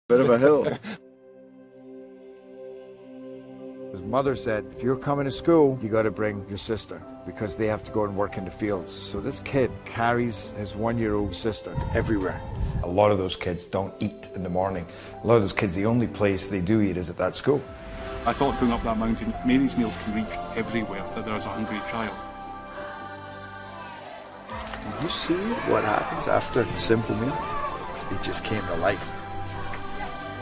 Bit of a hill. His mother said, if you're coming to school, you got to bring your sister because they have to go and work in the fields. So this kid carries his 1-year-old sister everywhere. A lot of those kids don't eat in the morning. A lot of those kids, the only place they do eat is at that school. I thought going up that mountain, Mary's meals can reach everywhere, that there's a hungry child. Did you see what happens after a simple meal? It just came to life.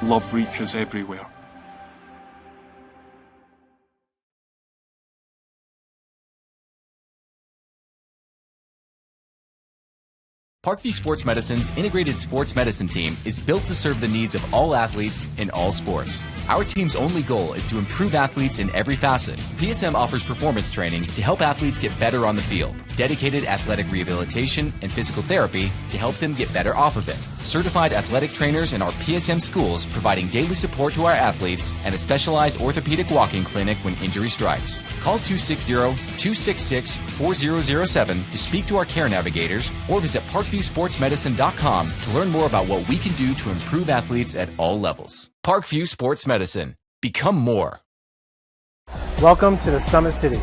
Love reaches everywhere. Parkview Sports Medicine's integrated sports medicine team is built to serve the needs of all athletes in all sports. Our team's only goal is to improve athletes in every facet. PSM offers performance training to help athletes get better on the field, dedicated athletic rehabilitation and physical therapy to help them get better off of it, certified athletic trainers in our PSM schools providing daily support to our athletes, and a specialized orthopedic walking clinic when injury strikes. Call 260-266-4007 to speak to our care navigators or visit ParkviewSportsMedicine.com to learn more about what we can do to improve athletes at all levels. Parkview Sports Medicine. Become more. Welcome to the Summit City,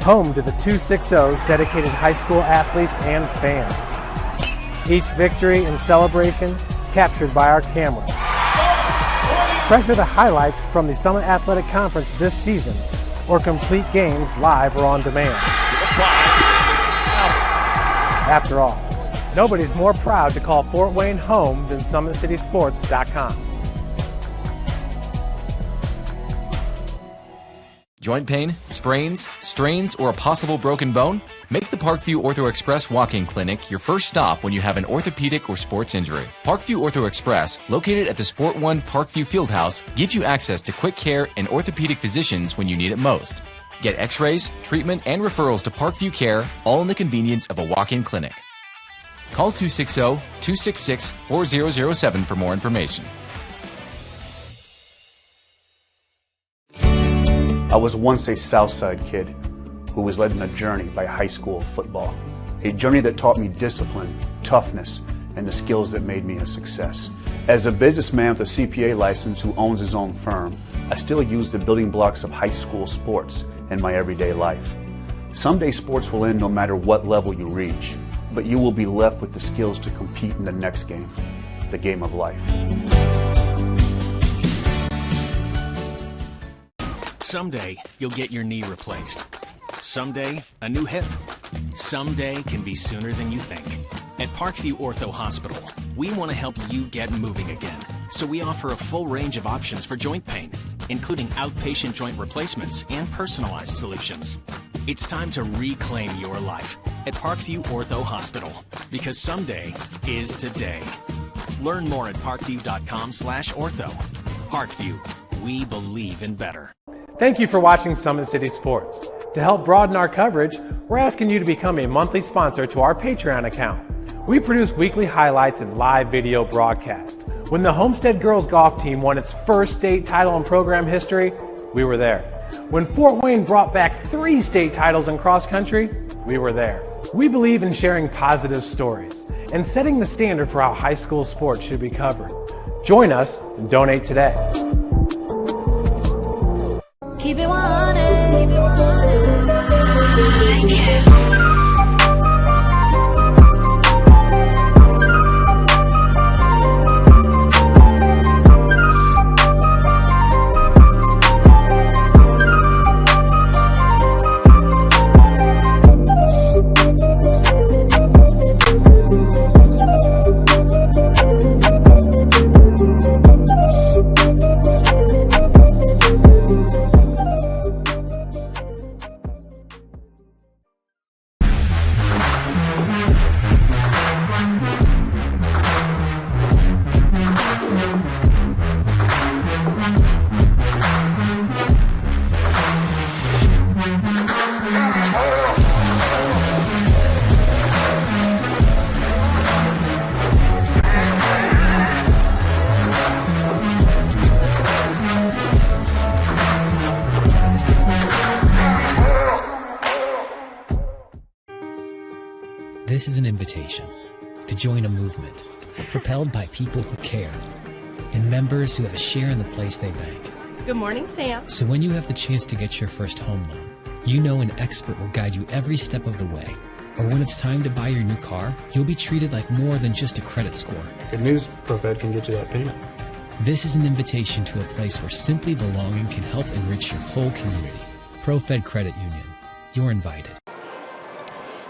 home to the 260's dedicated high school athletes and fans. Each victory and celebration captured by our cameras. Treasure the highlights from the Summit Athletic Conference this season or complete games live or on demand. After all, nobody's more proud to call Fort Wayne home than SummitCitySports.com. Joint pain, sprains, strains, or a possible broken bone? Make the Parkview Ortho Express Walk-In Clinic your first stop when you have an orthopedic or sports injury. Parkview Ortho Express, located at the Sport One Parkview Fieldhouse, gives you access to quick care and orthopedic physicians when you need it most. Get x-rays, treatment, and referrals to Parkview Care, all in the convenience of a walk-in clinic. Call 260-266-4007 for more information. I was once a Southside kid who was led on a journey by high school football. A journey that taught me discipline, toughness, and the skills that made me a success. As a businessman with a CPA license who owns his own firm, I still use the building blocks of high school sports in my everyday life. Someday sports will end no matter what level you reach, but you will be left with the skills to compete in the next game, the game of life. Someday, you'll get your knee replaced. Someday, a new hip. Someday can be sooner than you think. At Parkview Ortho Hospital, we want to help you get moving again. So we offer a full range of options for joint pain, including outpatient joint replacements and personalized solutions. It's time to reclaim your life at Parkview Ortho Hospital, because someday is today. Learn more at parkview.com/ortho. Parkview, we believe in better. Thank you for watching Summit City Sports. To help broaden our coverage, we're asking you to become a monthly sponsor to our Patreon account. We produce weekly highlights and live video broadcast. When the Homestead Girls Golf Team won its first state title in program history, we were there. When Fort Wayne brought back 3 state titles in cross country, we were there. We believe in sharing positive stories and setting the standard for how high school sports should be covered. Join us and donate today. Keep it 100. Keep it 100. Thank you. This is an invitation to join a movement propelled by people who care, and members who have a share in the place they bank. Good morning, Sam. So when you have the chance to get your first home loan, you know an expert will guide you every step of the way. Or when it's time to buy your new car, you'll be treated like more than just a credit score. Good news, ProFed can get you that payment. This is an invitation to a place where simply belonging can help enrich your whole community. ProFed Credit Union. You're invited.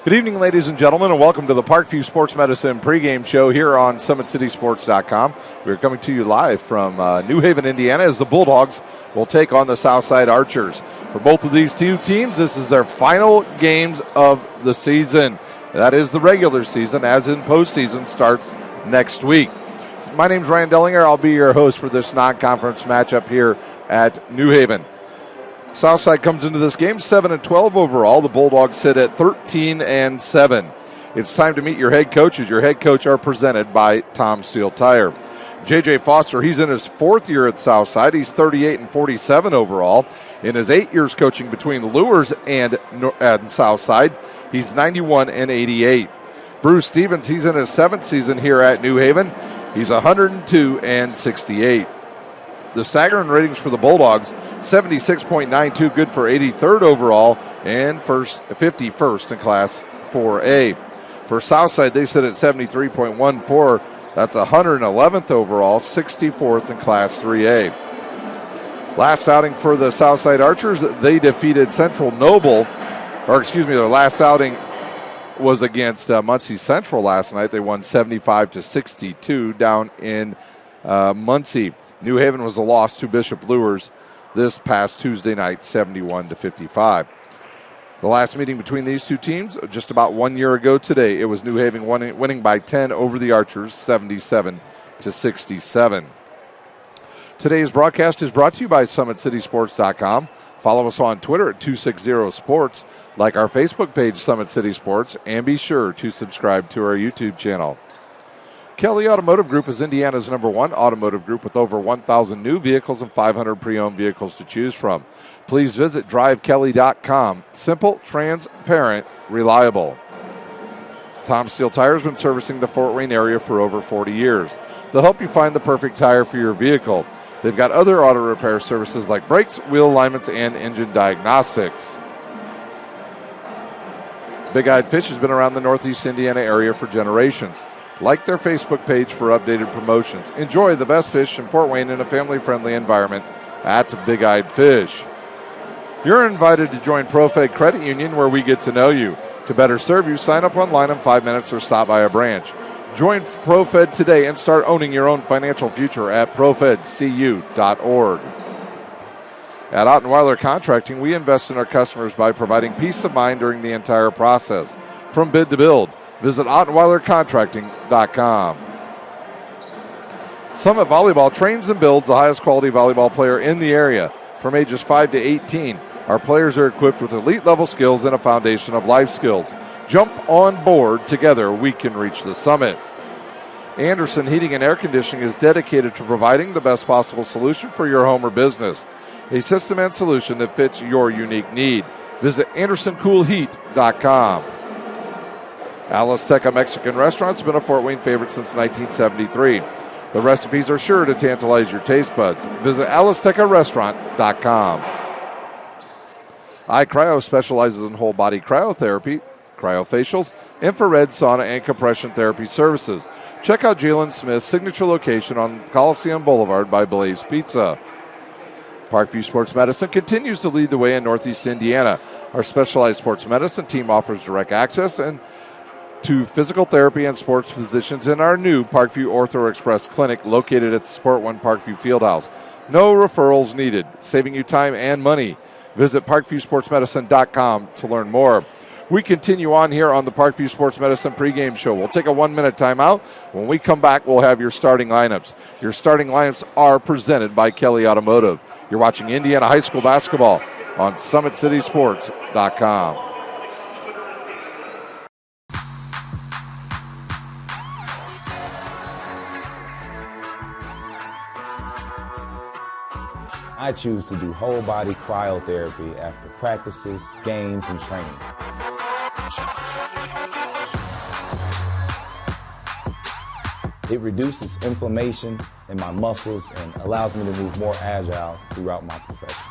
Good evening, ladies and gentlemen, and welcome to the Parkview Sports Medicine pregame show here on SummitCitySports.com. We're coming to you live from New Haven, Indiana, as the Bulldogs will take on the Southside Archers. For both of these two teams, this is their final games of the season. That is the regular season, as in postseason starts next week. My name's Ryan Dellinger. I'll be your host for this non-conference matchup here at New Haven. Southside comes into this game 7-12 overall. The Bulldogs sit at 13-7. It's time to meet your head coaches. Your head coach are presented by Tom Steele Tire. J.J. Foster, he's in his fourth year at Southside. He's 38-47 overall. In his 8 years coaching between the Lures and Southside, he's 91-88. Bruce Stevens, he's in his 7th season here at New Haven. He's 102-68. The Sagarin ratings for the Bulldogs, 76.92, good for 83rd overall and 51st in Class 4A. For Southside, they sit at 73.14. That's 111th overall, 64th in Class 3A. Last outing for the Southside Archers, they defeated Central Noble, their last outing was against Muncie Central last night. They won 75-62 down in Muncie. New Haven was a loss to Bishop Lures this past Tuesday night, 71-55. The last meeting between these two teams, just about 1 year ago today, it was New Haven winning by 10 over the Archers, 77-67. Today's broadcast is brought to you by SummitCitySports.com. Follow us on Twitter at 260sports, like our Facebook page, Summit City Sports, and be sure to subscribe to our YouTube channel. Kelly Automotive Group is Indiana's #1 automotive group with over 1,000 new vehicles and 500 pre-owned vehicles to choose from. Please visit drivekelly.com. Simple, transparent, reliable. Tom Steele Tire has been servicing the Fort Wayne area for over 40 years. They'll help you find the perfect tire for your vehicle. They've got other auto repair services like brakes, wheel alignments, and engine diagnostics. Big Eyed Fish has been around the Northeast Indiana area for generations. Like their Facebook page for updated promotions. Enjoy the best fish in Fort Wayne in a family-friendly environment at Big Eyed Fish. You're invited to join ProFed Credit Union, where we get to know you. To better serve you, sign up online in 5 minutes or stop by a branch. Join ProFed today and start owning your own financial future at profedcu.org. At Ottenweiler Contracting, we invest in our customers by providing peace of mind during the entire process. From bid to build, visit OttenweilerContracting.com. Summit Volleyball trains and builds the highest quality volleyball player in the area. From ages 5 to 18, our players are equipped with elite-level skills and a foundation of life skills. Jump on board. Together, we can reach the summit. Anderson Heating and Air Conditioning is dedicated to providing the best possible solution for your home or business. A system and solution that fits your unique need. Visit AndersonCoolHeat.com. Alisteca Mexican Restaurant's been a Fort Wayne favorite since 1973. The recipes are sure to tantalize your taste buds. Visit AlistecaRestaurant.com. iCryo specializes in whole body cryotherapy, cryofacials, infrared sauna, and compression therapy services. Check out Jalen Smith's signature location on Coliseum Boulevard by Blaze Pizza. Parkview Sports Medicine continues to lead the way in Northeast Indiana. Our specialized sports medicine team offers direct access to physical therapy and sports physicians in our new Parkview Ortho Express Clinic located at the Sport One Parkview Fieldhouse. No referrals needed, saving you time and money. Visit ParkviewSportsMedicine.com to learn more. We continue on here on the Parkview Sports Medicine pregame show. We'll take a 1-minute timeout. When we come back, we'll have your starting lineups. Your starting lineups are presented by Kelly Automotive. You're watching Indiana High School basketball on SummitCitySports.com. I choose to do whole body cryotherapy after practices, games, and training. It reduces inflammation in my muscles and allows me to move more agile throughout my profession.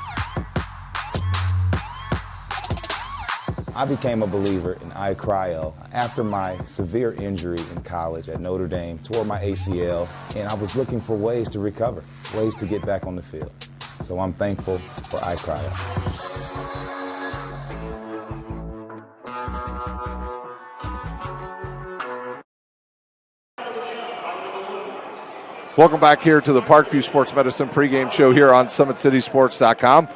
I became a believer in iCryo after my severe injury in college at Notre Dame, tore my ACL, and I was looking for ways to recover, ways to get back on the field. So I'm thankful for iCryo. Welcome back here to the Parkview Sports Medicine pregame show here on SummitCitySports.com.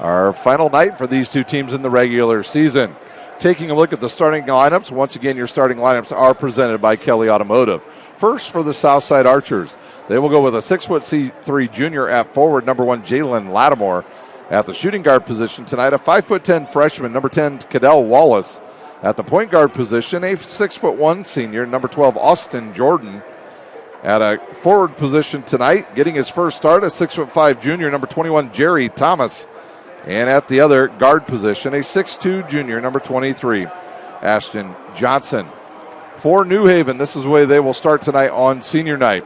Our final night for these two teams in the regular season. Taking a look at the starting lineups. Once again, your starting lineups are presented by Kelly Automotive. First for the Southside Archers. They will go with a 6'3" junior at forward, number 1, Jalen Lattimore. At the shooting guard position tonight, a 5'10" freshman, number 10, Cadell Wallace. At the point guard position, a 6'1" senior, number 12, Austin Jordan. At a forward position tonight, getting his first start, a 6'5" junior, number 21, Jerry Thomas. And at the other guard position, a 6'2" junior, number 23, Ashton Johnson. For New Haven, this is the way they will start tonight on senior night.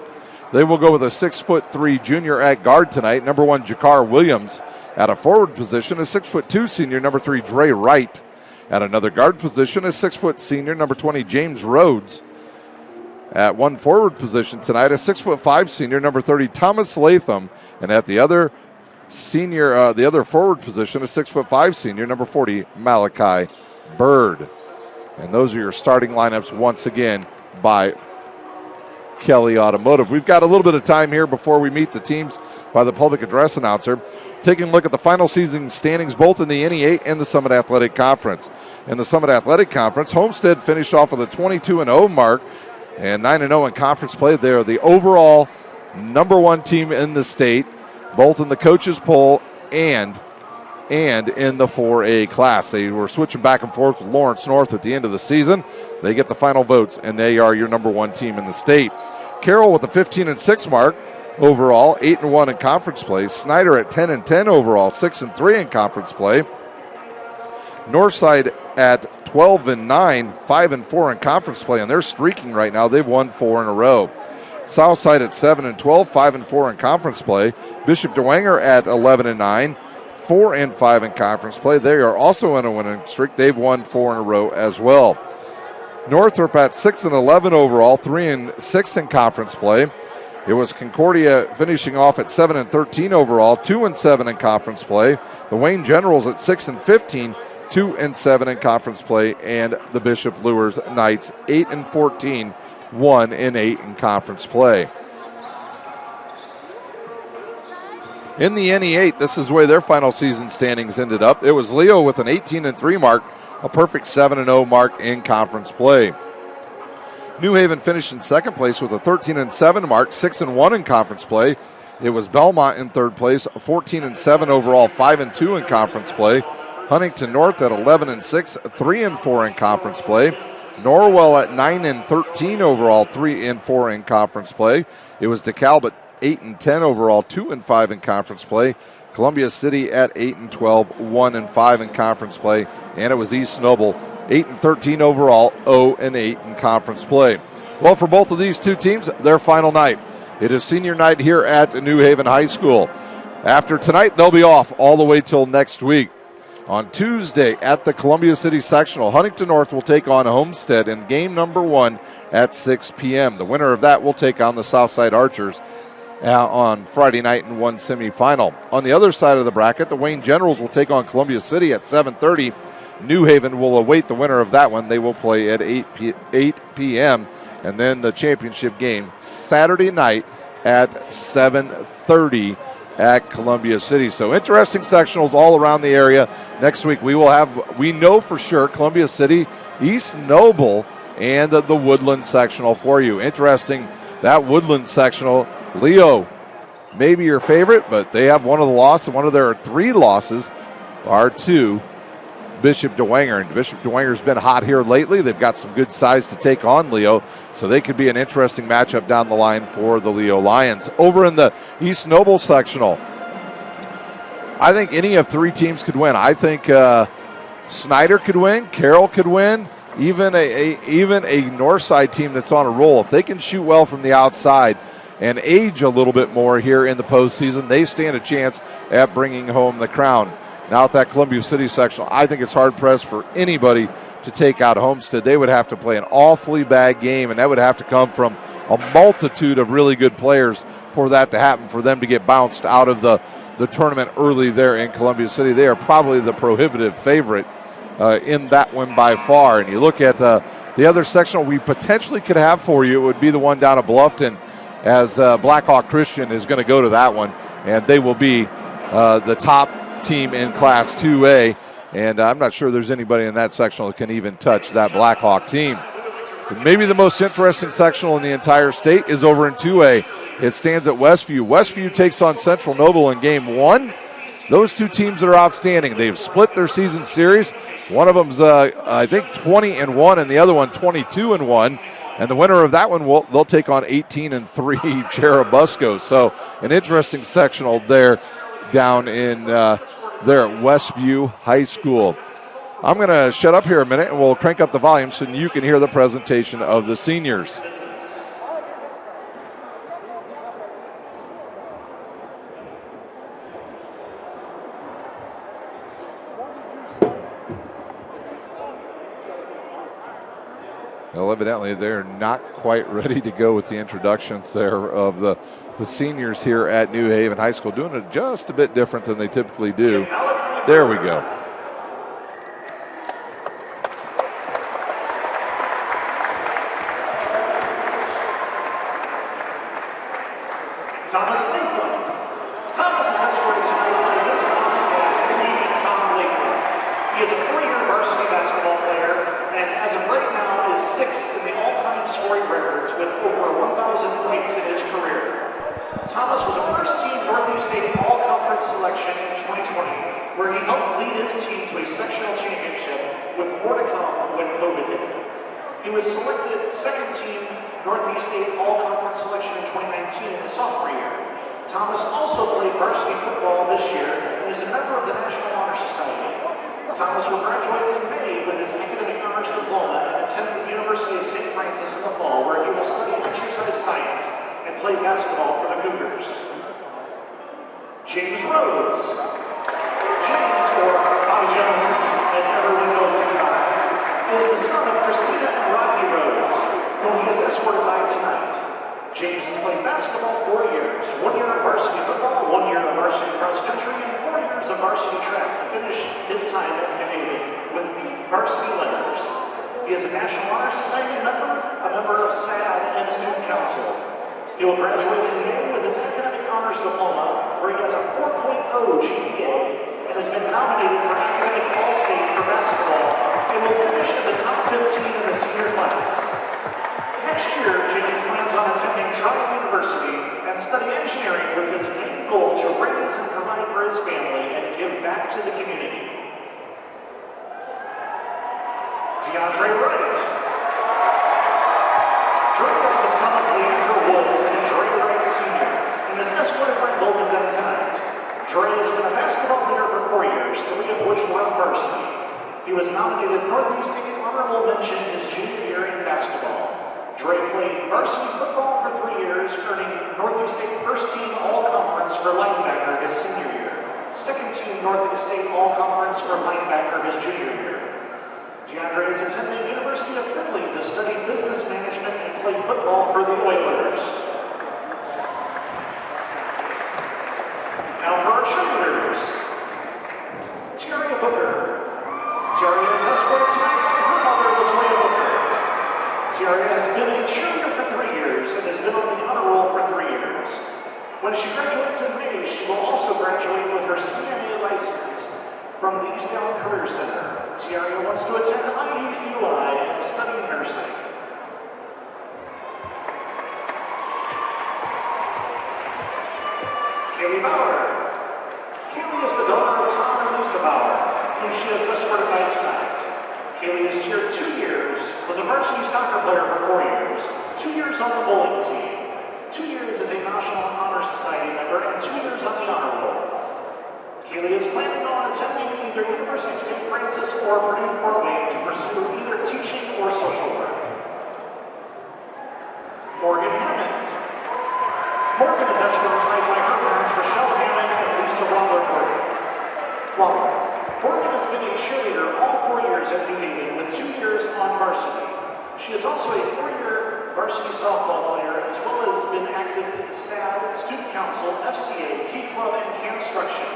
They will go with a 6'3" junior at guard tonight, number 1, Jakar Williams. At a forward position, a 6'2" senior, number 3, Dre Wright. At another guard position, a 6' senior, number 20, James Rhodes. At one forward position tonight, a 6'5" senior, number 30, Thomas Latham. And at the other senior, the other forward position, a 6'5" senior, number 40, Malachi Bird. And those are your starting lineups once again by Kelly Automotive. We've got a little bit of time here before we meet the teams by the public address announcer. Taking a look at the final season standings both in the NE8 and the Summit Athletic Conference. In the Summit Athletic Conference, Homestead finished off with a 22-0 mark and 9-0 in conference play. They're the overall number 1 team in the state, both in the coaches poll and in the 4A class. They were switching back and forth with Lawrence North at the end of the season. They get the final votes, and they are your number 1 team in the state. Carroll with a 15-6 mark overall, 8-1 in conference play. Snyder at 10-10 overall, 6-3 in conference play. Northside at 12-9, 5-4 in conference play, and they're streaking right now. They've won 4 in a row. Southside at 7-12, 5-4 in conference play. Bishop DeWanger at 11-9, 4-5 in conference play. They are also in a winning streak. They've won 4 in a row as well. Northrop at 6-11 overall, 3-6 in conference play. It was Concordia finishing off at 7-13 overall, 2-7 in conference play. The Wayne Generals at 6-15, 2-7 in conference play, and the Bishop Lures Knights 8-14, 1-8 in conference play. In the NE8, this is where their final season standings ended up. It was Leo with an 18-3 mark, a perfect 7-0 mark in conference play. New Haven finished in second place with a 13-7 mark, 6-1 in conference play. It was Belmont in third place, 14-7 overall, 5-2 in conference play. Huntington North at 11-6, 3-4 in conference play. Norwell at 9-13 overall, 3-4 in conference play. It was DeKalb at 8-10 overall, 2-5 in conference play. Columbia City at 8-12, 1-5 in conference play. And it was East Noble 8-13 overall, 0-8 in conference play. Well, for both of these two teams, their final night. It is senior night here at New Haven High School. After tonight, they'll be off all the way till next week. On Tuesday at the Columbia City Sectional, Huntington North will take on Homestead in game number 1 at 6 p.m. The winner of that will take on the Southside Archers on Friday night in one semifinal. On the other side of the bracket, the Wayne Generals will take on Columbia City at 7:30. New Haven will await the winner of that one. They will play at 8 p.m. And then the championship game Saturday night at 7:30 at Columbia City. So interesting sectionals all around the area. Next week we know for sure, Columbia City, East Noble, and the Woodland sectional for you. Interesting, that Woodland sectional. Leo, maybe your favorite, but they have one of the losses. One of their 3 losses are to Bishop DeWanger. And Bishop DeWanger's been hot here lately. They've got some good size to take on Leo, so they could be an interesting matchup down the line for the Leo Lions. Over in the East Noble sectional, I think any of 3 teams could win. I think Snyder could win, Carroll could win, even a Northside team that's on a roll, if they can shoot well from the outside and age a little bit more here in the postseason, they stand a chance at bringing home the crown. Now at that Columbia City sectional, I think it's hard-pressed for anybody to take out Homestead. They would have to play an awfully bad game, and that would have to come from a multitude of really good players for that to happen, for them to get bounced out of the tournament early there in Columbia City. They are probably the prohibitive favorite in that one by far. And you look at the other sectional we potentially could have for you, it would be the one down at Bluffton, as Blackhawk Christian is going to go to that one, and they will be the top team in Class 2A. And I'm not sure there's anybody in that sectional that can even touch that Blackhawk team. But maybe the most interesting sectional in the entire state is over in 2A. It stands at Westview. Westview takes on Central Noble in Game 1. Those two teams are outstanding. They've split their season series. One of them's, I think, 20-1, and the other one 22-1. And the winner of that one, they'll take on 18-3 Cherubusco. So an interesting sectional there down in there at Westview High School. I'm going to shut up here a minute, and we'll crank up the volume so you can hear the presentation of the seniors. Well, evidently they're not quite ready to go with the introductions there of the seniors here at New Haven High School, doing it just a bit different than they typically do. There we go. Thomas Lakeland. Thomas is escorted tonight by his mom and dad, Tom Lakeland. He is a 4-year varsity basketball player, and as of right now is 6th in the all-time scoring records with over 1,000 points in his career. Thomas was a first-team Northeast State All-Conference selection in 2020, where he helped lead his team to a sectional championship, with more to come when COVID hit. He was selected second-team Northeast State All-Conference selection in 2019 in his sophomore year. Thomas also played varsity football this year and is a member of the National Honor Society. Thomas will graduate in May with his academic honors diploma and attend the University of St. Francis in the fall, where he will study exercise science and play basketball for the Cougars. James Rose. James, or Bobby Jones, as everyone knows him by, is the son of Christina and Rodney Rose, whom he is escorted by tonight. James has played basketball 4 years, 1 year of varsity football, 1 year of varsity cross country, and 4 years of varsity track to finish his time at New Haven with varsity letters. He is a National Honor Society member, a member of SAD and Student Council. He will graduate in May with his academic honors diploma, where he has a 4.0 GPA and has been nominated for Academic All-State for basketball and will finish in the top 15 in the senior class. Next year, James plans on attending Tryon University and study engineering with his main goal to raise and provide for his family and give back to the community. DeAndre Wright. Dre is the son of Leandra Woods and Dre Wright Sr. and is escorted by both of them tonight. Dre has been a basketball player for 4 years, 3 of which were on varsity. He was nominated Northeast State Honorable Mention his junior year in basketball. Dre played varsity football for 3 years, earning Northeast State First-Team All-Conference for linebacker his senior year, Second-Team Northeast State All-Conference for linebacker his junior year. DeAndre is attending University of Findlay to study business management and play football for the Oilers. Now for our cheerleaders. Tiaria Booker. Tiaria is escorted tonight by her mother, Latoya Booker. Tiaria has been a cheerleader for 3 years and has been on the honor roll for 3 years. When she graduates in May, she will also graduate with her CNA license from the East Allen Career Center. Tiaria wants to attend IUPUI and study nursing. Kaylee Bauer. Kaylee is the daughter of Tom and Lisa Bauer, whom she has escorted by tonight. Kaylee has cheered 2 years, was a varsity soccer player for 4 years, 2 years on the bowling team, 2 years as a National Honor Society member, and 2 years on the honor roll. Haley is planning on attending either University of St. Francis or Purdue Fort Wayne to pursue either teaching or social work. Morgan Hammond. Morgan is escorted by her parents Rochelle Hammond and Lisa Waller-Morgan. Morgan has been a cheerleader all 4 years at New Haven with 2 years on varsity. She is also a 4-year varsity softball player as well as been active in SAD, Student Council, FCA, Key Club, and Can Instruction.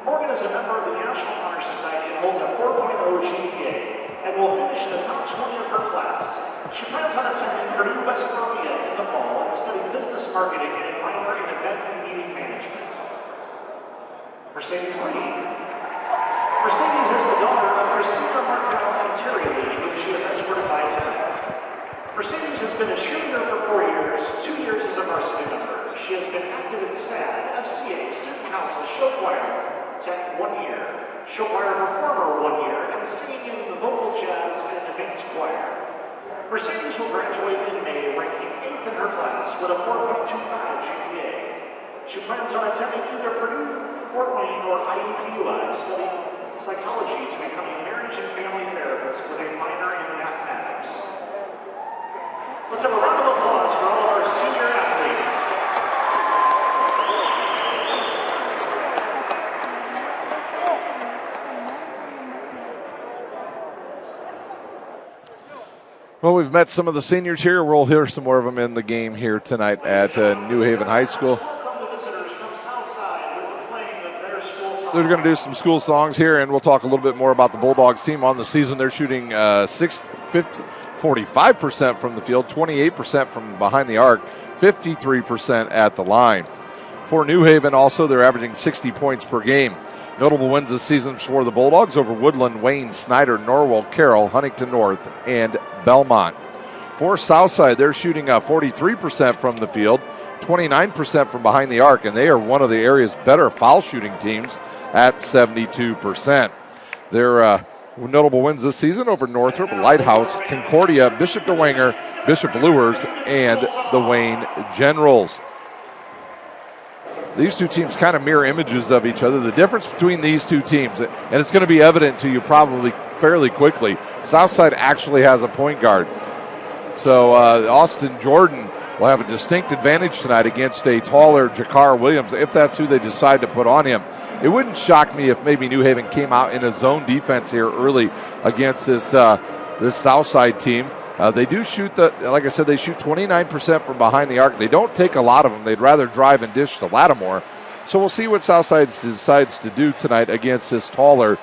Morgan is a member of the National Honor Society and holds a 4.0 GPA and will finish in the top 20 of her class. She plans on attending Purdue West Lafayette in the fall and studying business marketing and a minor in event and meeting management. Mercedes Lee. Mercedes is the daughter of Christina Markell and Terry Lee, whom she is escorted by tonight. Mercedes has been a cheerleader for 4 years, 2 years as a varsity member. She has been active in SAD, FCA, Student Council, Show Choir, Tech 1 year, Show Choir Performer 1 year, and singing in the vocal jazz and advanced choir. Mercedes will graduate in May, ranking 8th in her class with a 4.25 GPA. She plans on attending either Purdue, Fort Wayne, or IUPUI, studying psychology to become a marriage and family therapist with a minor in mathematics. Let's have a round of applause for all of our senior athletes. Well, we've met some of the seniors here. We'll hear some more of them in the game here tonight at New Haven High School. They're going to do some school songs here, and we'll talk a little bit more about the Bulldogs team on the season. They're shooting 45% from the field, 28% from behind the arc, 53% at the line. For New Haven also, they're averaging 60 points per game. Notable wins this season for the Bulldogs over Woodland, Wayne, Snyder, Norwell, Carroll, Huntington North, and Belmont. For Southside, they're shooting 43% from the field, 29% from behind the arc, and they are one of the area's better foul shooting teams at 72%. Their notable wins this season over Northrop, Lighthouse, Concordia, Bishop DeWanger, Bishop Lures, and the Wayne Generals. These two teams kind of mirror images of each other. The difference between these two teams, and it's going to be evident to you probably fairly quickly, Southside actually has a point guard. So Austin Jordan will have a distinct advantage tonight against a taller Jakar Williams, if that's who they decide to put on him. It wouldn't shock me if maybe New Haven came out in a zone defense here early against this Southside team. They do shoot, like I said, they shoot 29% from behind the arc. They don't take a lot of them. They'd rather drive and dish to Lattimore. So we'll see what Southside decides to do tonight against this taller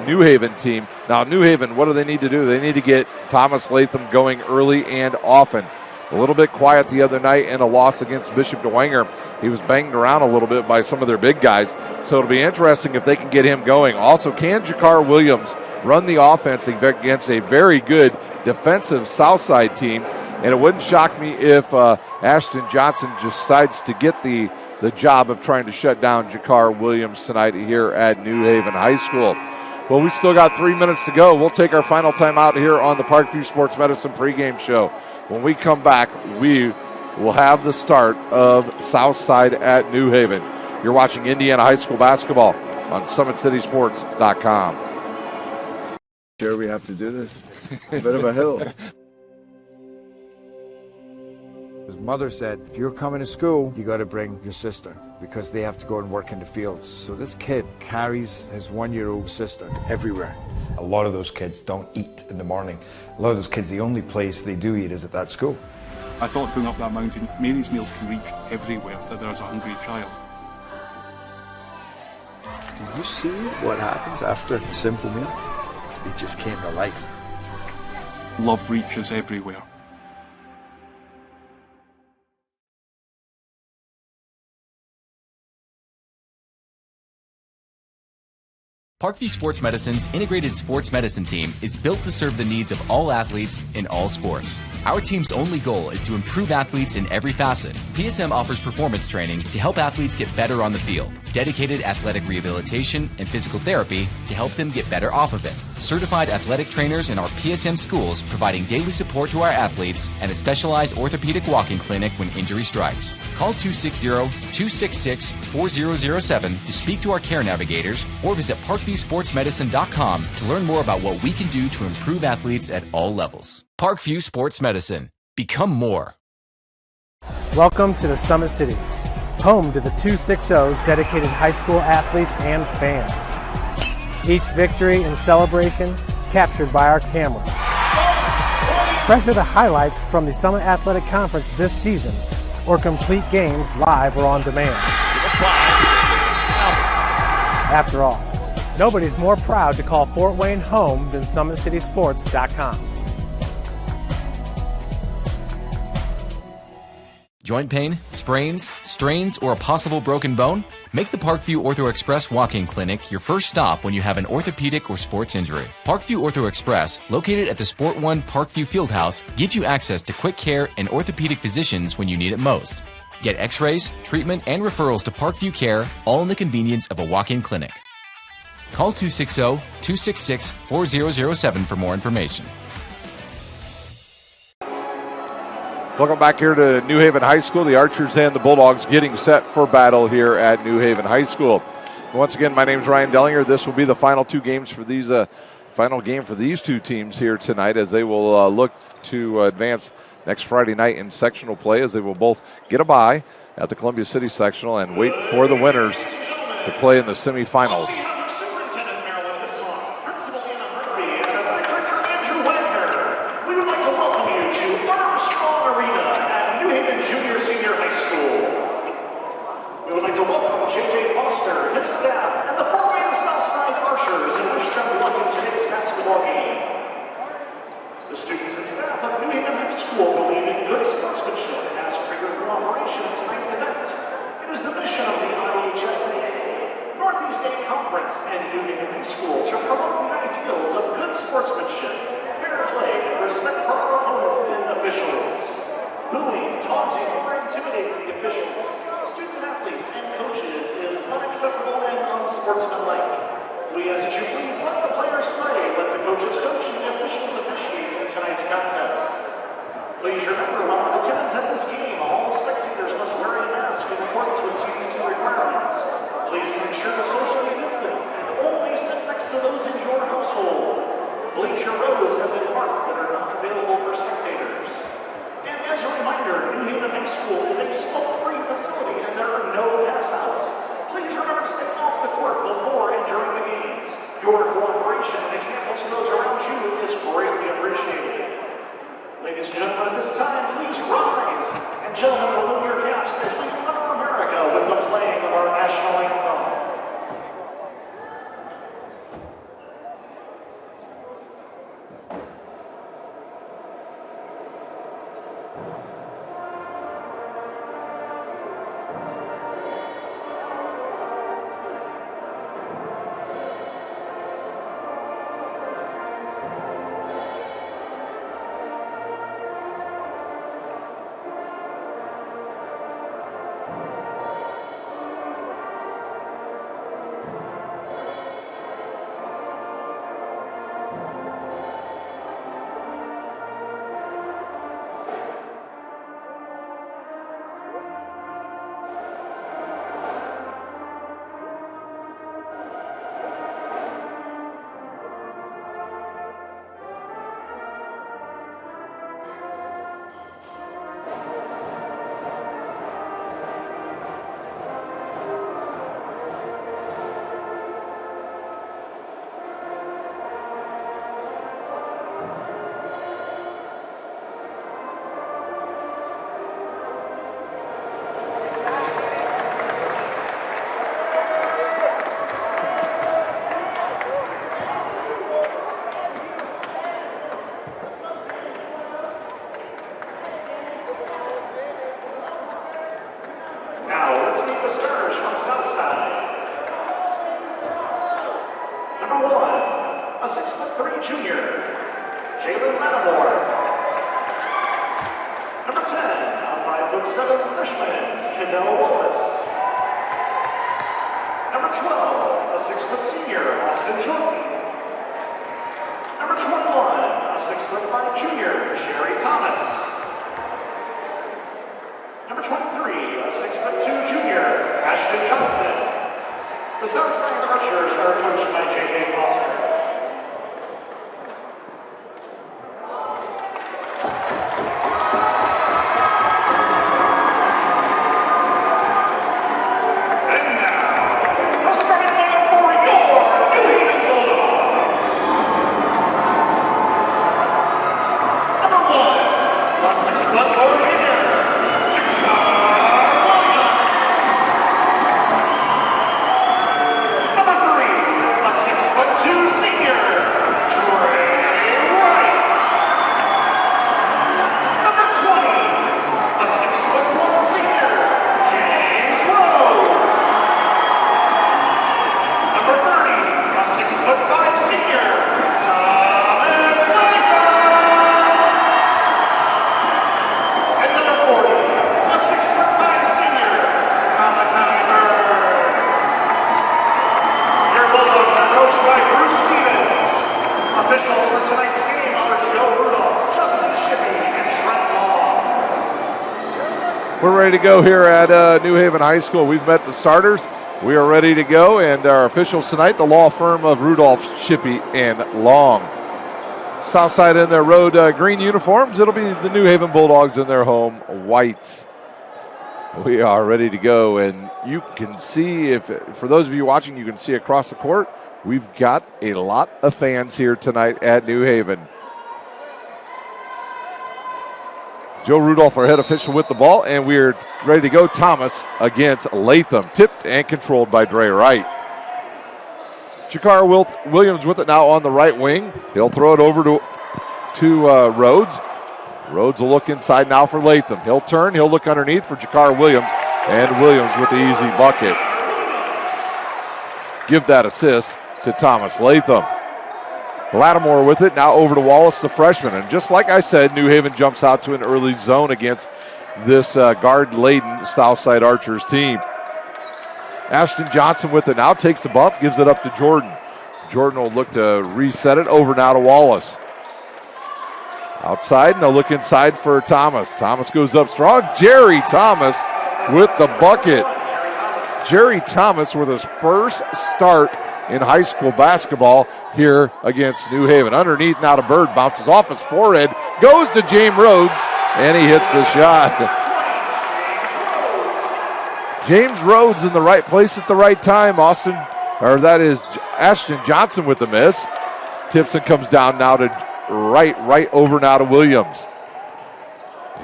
New Haven team. Now, New Haven, what do they need to do? They need to get Thomas Latham going early and often. A little bit quiet the other night in a loss against Bishop DeWanger. He was banged around a little bit by some of their big guys. So it'll be interesting if they can get him going. Also, can Jakar Williams run the offense against a very good defensive Southside team? And it wouldn't shock me if Ashton Johnson decides to get the job of trying to shut down Jakar Williams tonight here at New Haven High School. Well, we still got 3 minutes to go. We'll take our final time out here on the Parkview Sports Medicine pregame show. When we come back, we will have the start of Southside at New Haven. You're watching Indiana High School basketball on SummitCitySports.com. Sure, we have to do this. A bit of a hill. His mother said, if you're coming to school, you got to bring your sister because they have to go and work in the fields. So this kid carries his 1-year-old sister everywhere. A lot of those kids don't eat in the morning. A lot of those kids, the only place they do eat is at that school. I thought going up that mountain, Mary's meals can reach everywhere that there's a hungry child. Do you see what happens after a simple meal? It just came to life. Love reaches everywhere. Parkview Sports Medicine's integrated sports medicine team is built to serve the needs of all athletes in all sports. Our team's only goal is to improve athletes in every facet. PSM offers performance training to help athletes get better on the field, dedicated athletic rehabilitation and physical therapy to help them get better off of it, certified athletic trainers in our PSM schools providing daily support to our athletes, and a specialized orthopedic walk-in clinic when injury strikes. Call 260-266-4007 to speak to our care navigators or visit ParkviewSportsMedicine.com to learn more about what we can do to improve athletes at all levels. Parkview Sports Medicine. Become more. Welcome to the Summit City, home to the 260's dedicated high school athletes and fans. Each victory and celebration captured by our cameras. Treasure the highlights from the Summit Athletic Conference this season, or complete games live or on demand. After all, nobody's more proud to call Fort Wayne home than SummitCitySports.com. Joint pain, sprains, strains, or a possible broken bone? Make the Parkview Ortho Express walk-in clinic your first stop when you have an orthopedic or sports injury. Parkview Ortho Express, located at the Sport One Parkview Fieldhouse, gives you access to quick care and orthopedic physicians when you need it most. Get x-rays, treatment, and referrals to Parkview Care, all in the convenience of a walk-in clinic. Call 260-266-4007 for more information. Welcome back here to New Haven High School. The Archers and the Bulldogs getting set for battle here at New Haven High School. Once again, my name is Ryan Dellinger. This will be the final two games for these final game for these two teams here tonight, as they will look to advance next Friday night in sectional play, as they will both get a bye at the Columbia City sectional and wait for the winners to play in the semifinals. And New Haven High School to promote the ideals of good sportsmanship, fair play, and respect for our opponents and officials. Booing, taunting, or intimidating the officials, student athletes, and coaches is unacceptable and unsportsmanlike. We ask that you please let the players play, let the coaches coach, and the officials officiate in tonight's contest. Please remember, while in attendance at this game, all spectators must wear a mask in accordance with CDC requirements. Please ensure to socially distance and only sit next to those in your household. Bleacher rows have been marked that are not available for spectators. And as a reminder, New Haven High School is a smoke-free facility and there are no pass-outs. Please remember to stay off the court before and during the games. Your cooperation and example to those around you is greatly appreciated. Ladies and gentlemen, at this time, please rise. And gentlemen, remove your caps as we honor America with the playing of our national anthem. a 6'3" junior, Jalen Lattimore. Number 10, a 5'7" freshman, Cadell Wallace. Number 12, a 6' senior, Austin Jordan. Number 21, a 6'5" junior, Jerry Thomas. Number 23, a 6'2" junior, Ashton Johnson. The Southside Archers are coached by J.J. Foster. We're ready to go here at New Haven High School. We've met the starters. We are ready to go, and our officials tonight, the law firm of Rudolph, Shippey, and Long. Southside in their road green uniforms. It'll be the New Haven Bulldogs in their home whites. We are ready to go, and you can see, for those of you watching, you can see across the court, we've got a lot of fans here tonight at New Haven. Joe Rudolph, our head official, with the ball, and we're ready to go. Thomas against Latham, tipped and controlled by Dre Wright. Jakar Williams with it now on the right wing. He'll throw it over to Rhodes. Rhodes will look inside now for Latham. He'll turn, he'll look underneath for Jakar Williams, and Williams with the easy bucket. Give that assist to Thomas Latham. Lattimore with it, now over to Wallace, the freshman. And just like I said, New Haven jumps out to an early zone against this guard-laden Southside Archers team. Ashton Johnson with it now, takes the bump, gives it up to Jordan. Jordan will look to reset it, over now to Wallace. Outside, and they'll look inside for Thomas. Thomas goes up strong. Jerry Thomas with the bucket. Jerry Thomas with his first start in high school basketball here against New Haven. Underneath now to Bird, bounces off his forehead, goes to James Rhodes, and he hits the shot. James Rhodes in the right place at the right time. Ashton Johnson with the miss. Tipson comes down now to right over now to Williams.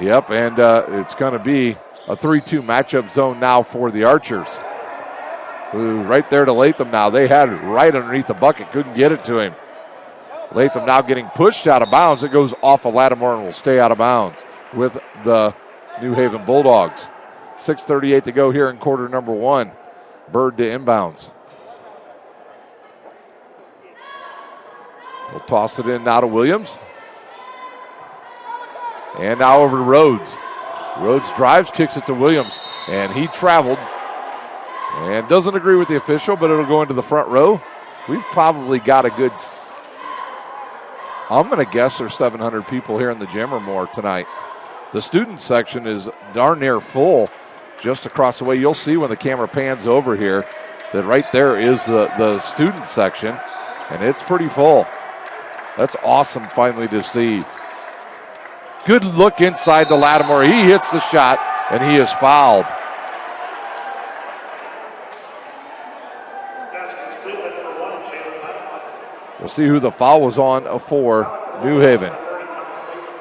Yep, and it's going to be a 3-2 matchup zone now for the Archers. Ooh, right there to Latham now. They had it right underneath the bucket. Couldn't get it to him. Latham now getting pushed out of bounds. It goes off of Lattimore and will stay out of bounds with the New Haven Bulldogs. 6:38 to go here in quarter number one. Bird to inbounds. He'll toss it in now to Williams. And now over to Rhodes. Rhodes drives, kicks it to Williams. And he traveled. And doesn't agree with the official, but it'll go into the front row. We've probably got a good, I'm going to guess there's 700 people here in the gym or more tonight. The student section is darn near full just across the way. You'll see when the camera pans over here that right there is the student section, and it's pretty full. That's awesome finally to see. Good look inside to Lattimore. He hits the shot, and he is fouled. We'll see who the foul was on for New Haven.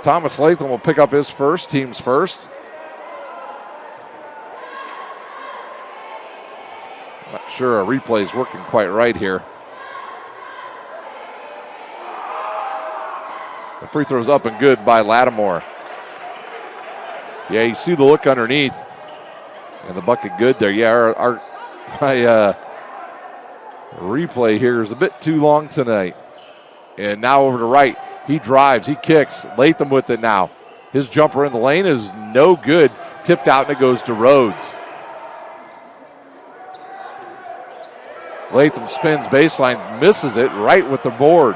Thomas Latham will pick up his first, team's first. Not sure a replay is working quite right here. The free throw's up and good by Lattimore. Yeah, you see the look underneath. And the bucket good there. Yeah, my replay here is a bit too long tonight. And now over to right. He drives. He kicks. Latham with it now. His jumper in the lane is no good. Tipped out, and it goes to Rhodes. Latham spins baseline, misses it right with the board.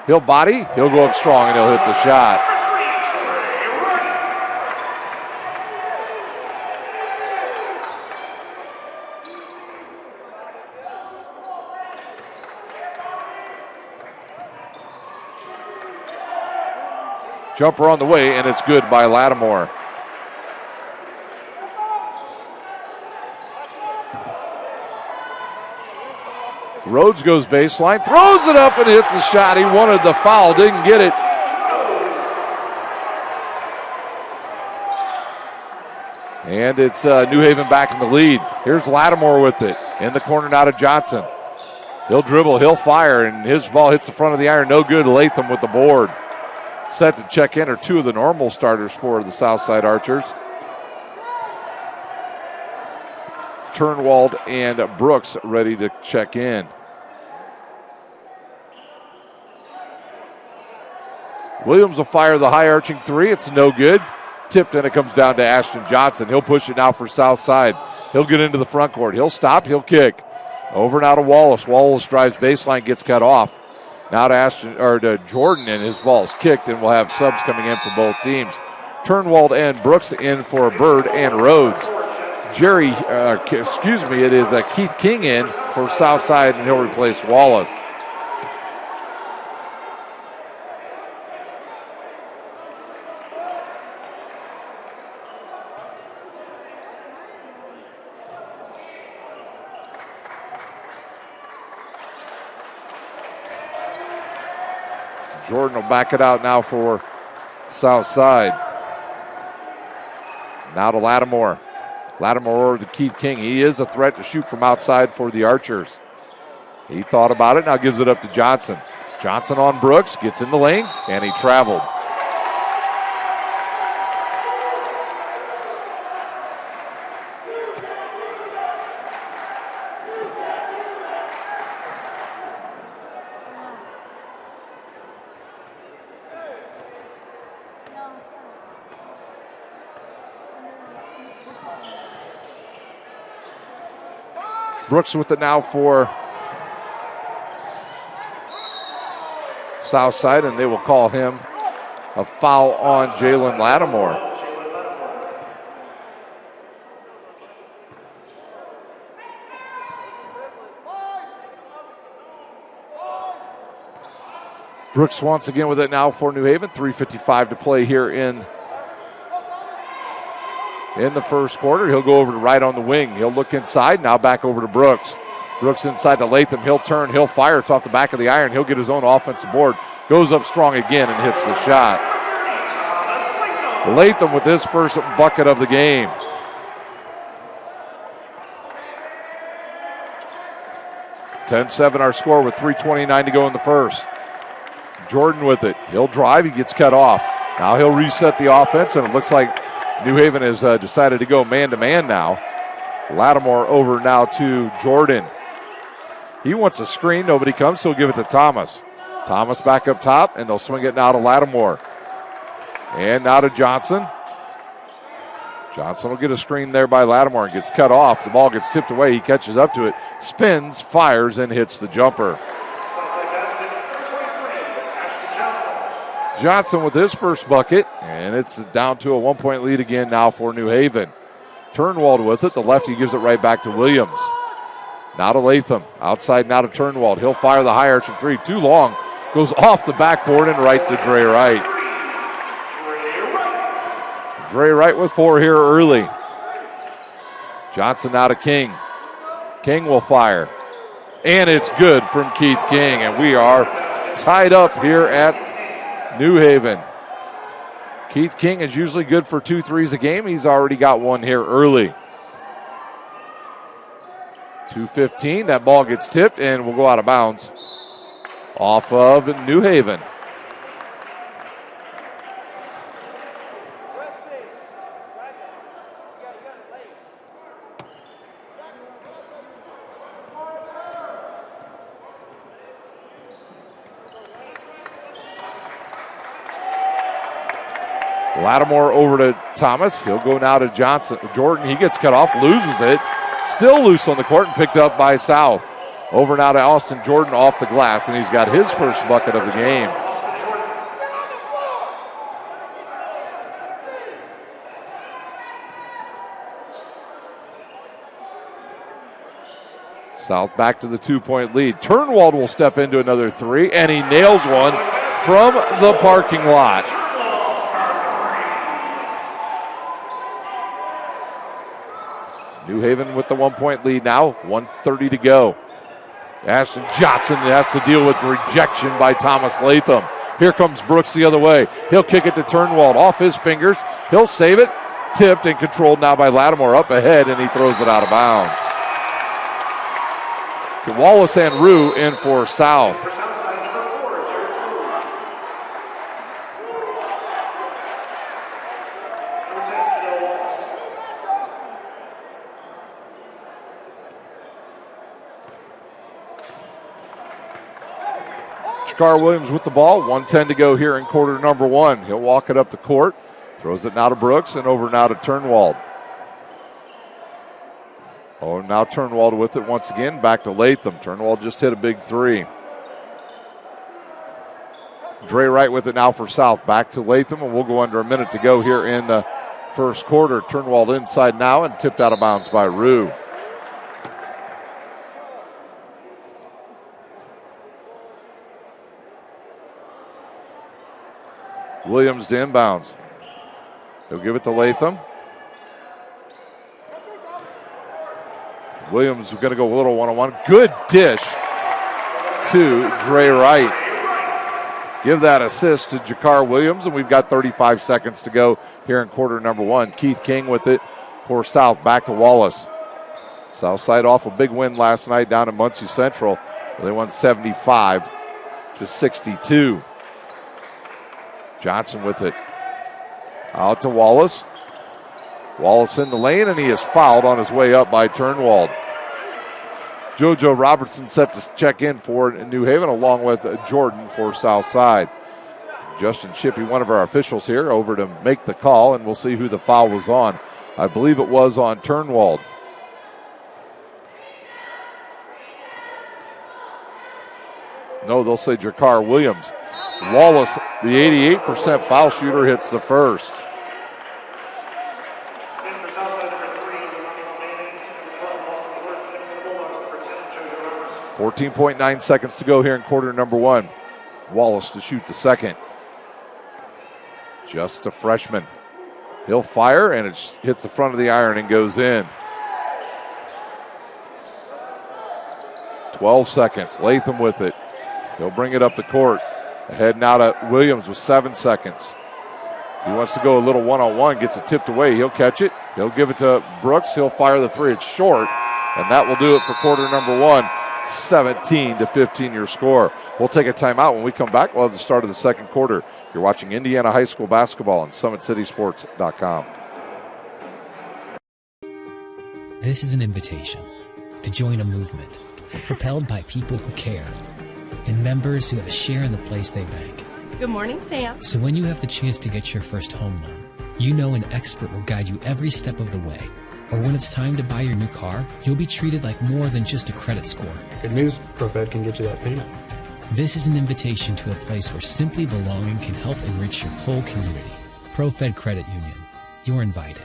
He'll body. He'll go up strong, and he'll hit the shot. Jumper on the way, and it's good by Lattimore. Rhodes goes baseline, throws it up and hits the shot. He wanted the foul, didn't get it. And it's New Haven back in the lead. Here's Lattimore with it. In the corner now to Johnson. He'll dribble, he'll fire, and his ball hits the front of the iron. No good. Latham with the board. Set to check in are two of the normal starters for the Southside Archers. Turnwald and Brooks ready to check in. Williams will fire the high arching three. It's no good. Tipped, and it comes down to Ashton Johnson. He'll push it now for Southside. He'll get into the front court. He'll stop. He'll kick. Over now to Wallace. Wallace drives baseline, gets cut off. Now to Jordan, and his ball's kicked, and we'll have subs coming in for both teams. Turnwald and Brooks in for Bird and Rhodes. It is Keith King in for Southside, and he'll replace Wallace. Jordan will back it out now for Southside. Now to Lattimore. Lattimore over to Keith King. He is a threat to shoot from outside for the Archers. He thought about it, now gives it up to Johnson. Johnson on Brooks, gets in the lane, and he traveled. Brooks with it now for Southside, and they will call him a foul on Jalen Lattimore. Brooks once again with it now for New Haven. 3:55 to play here in the first quarter. He'll go over to right on the wing. He'll look inside. Now back over to Brooks. Brooks inside to Latham. He'll turn. He'll fire. It's off the back of the iron. He'll get his own offensive board. Goes up strong again and hits the shot. Latham with his first bucket of the game. (10-7) our score with 3:29 to go in the first. Jordan with it. He'll drive. He gets cut off. Now he'll reset the offense, and it looks like New Haven has decided to go man-to-man now. Lattimore over now to Jordan. He wants a screen. Nobody comes, so he'll give it to Thomas. Thomas back up top, and they'll swing it now to Lattimore. And now to Johnson. Johnson will get a screen there by Lattimore and gets cut off. The ball gets tipped away. He catches up to it, spins, fires, and hits the jumper. Johnson with his first bucket, and it's down to a 1-point lead again now for New Haven. Turnwald with it. The lefty gives it right back to Williams. Now to Latham. Outside now to Turnwald. He'll fire the high arching three. Too long. Goes off the backboard and right to Dre Wright. Dre Wright with 4 here early. Johnson now to King. King will fire. And it's good from Keith King. And we are tied up here at New Haven. Keith King is usually good for 2 threes a game. He's already got one here early. 2:15. That ball gets tipped and will go out of bounds off of New Haven. Lattimore over to Thomas. He'll go now to Jordan. He gets cut off, loses it. Still loose on the court and picked up by South. Over now to Austin Jordan off the glass, and he's got his first bucket of the game. South back to the 2-point lead. Turnwald will step into another three, and he nails one from the parking lot. New Haven with the 1-point lead now, 1:30 to go. Ashton Johnson has to deal with rejection by Thomas Latham. Here comes Brooks the other way. He'll kick it to Turnwald off his fingers. He'll save it. Tipped and controlled now by Lattimore up ahead, and he throws it out of bounds. Wallace and Rue in for South. Jakar Williams with the ball. 1:10 to go here in quarter number one. He'll walk it up the court. Throws it now to Brooks and over now to Turnwald. Oh, now Turnwald with it once again. Back to Latham. Turnwald just hit a big three. Dre Wright with it now for South. Back to Latham, and we'll go under a minute to go here in the first quarter. Turnwald inside now and tipped out of bounds by Rue. Williams to inbounds. He'll give it to Latham. Williams is going to go a little one-on-one. Good dish to Dre Wright. Give that assist to Jakar Williams, and we've got 35 seconds to go here in quarter number one. Keith King with it for South. Back to Wallace. Southside off a big win last night down in Muncie Central. They won 75-62. Johnson with it. Out to Wallace. Wallace in the lane, and he is fouled on his way up by Turnwald. JoJo Robertson set to check in for New Haven along with Jordan for Southside. Justin Shippey, one of our officials here, over to make the call, and we'll see who the foul was on. I believe it was on Turnwald. No, they'll say Jakar Williams. Wallace, the 88% foul shooter, hits the first. 14.9 seconds to go here in quarter number one. Wallace to shoot the second. Just a freshman. He'll fire, and it hits the front of the iron and goes in. 12 seconds. Latham with it. He'll bring it up the court. Ahead now to Williams with 7 seconds. He wants to go a little one-on-one, gets it tipped away. He'll catch it. He'll give it to Brooks. He'll fire the three. It's short, and that will do it for quarter number one. 17-15 your score. We'll take a timeout. When we come back, we'll have the start of the second quarter. You're watching Indiana High School basketball on SummitCitySports.com. This is an invitation to join a movement propelled by people who care and members who have a share in the place they bank. Good morning, Sam. So when you have the chance to get your first home loan, you know an expert will guide you every step of the way. Or when it's time to buy your new car, you'll be treated like more than just a credit score. Good news, ProFed can get you that payment. This is an invitation to a place where simply belonging can help enrich your whole community. ProFed Credit Union. You're invited.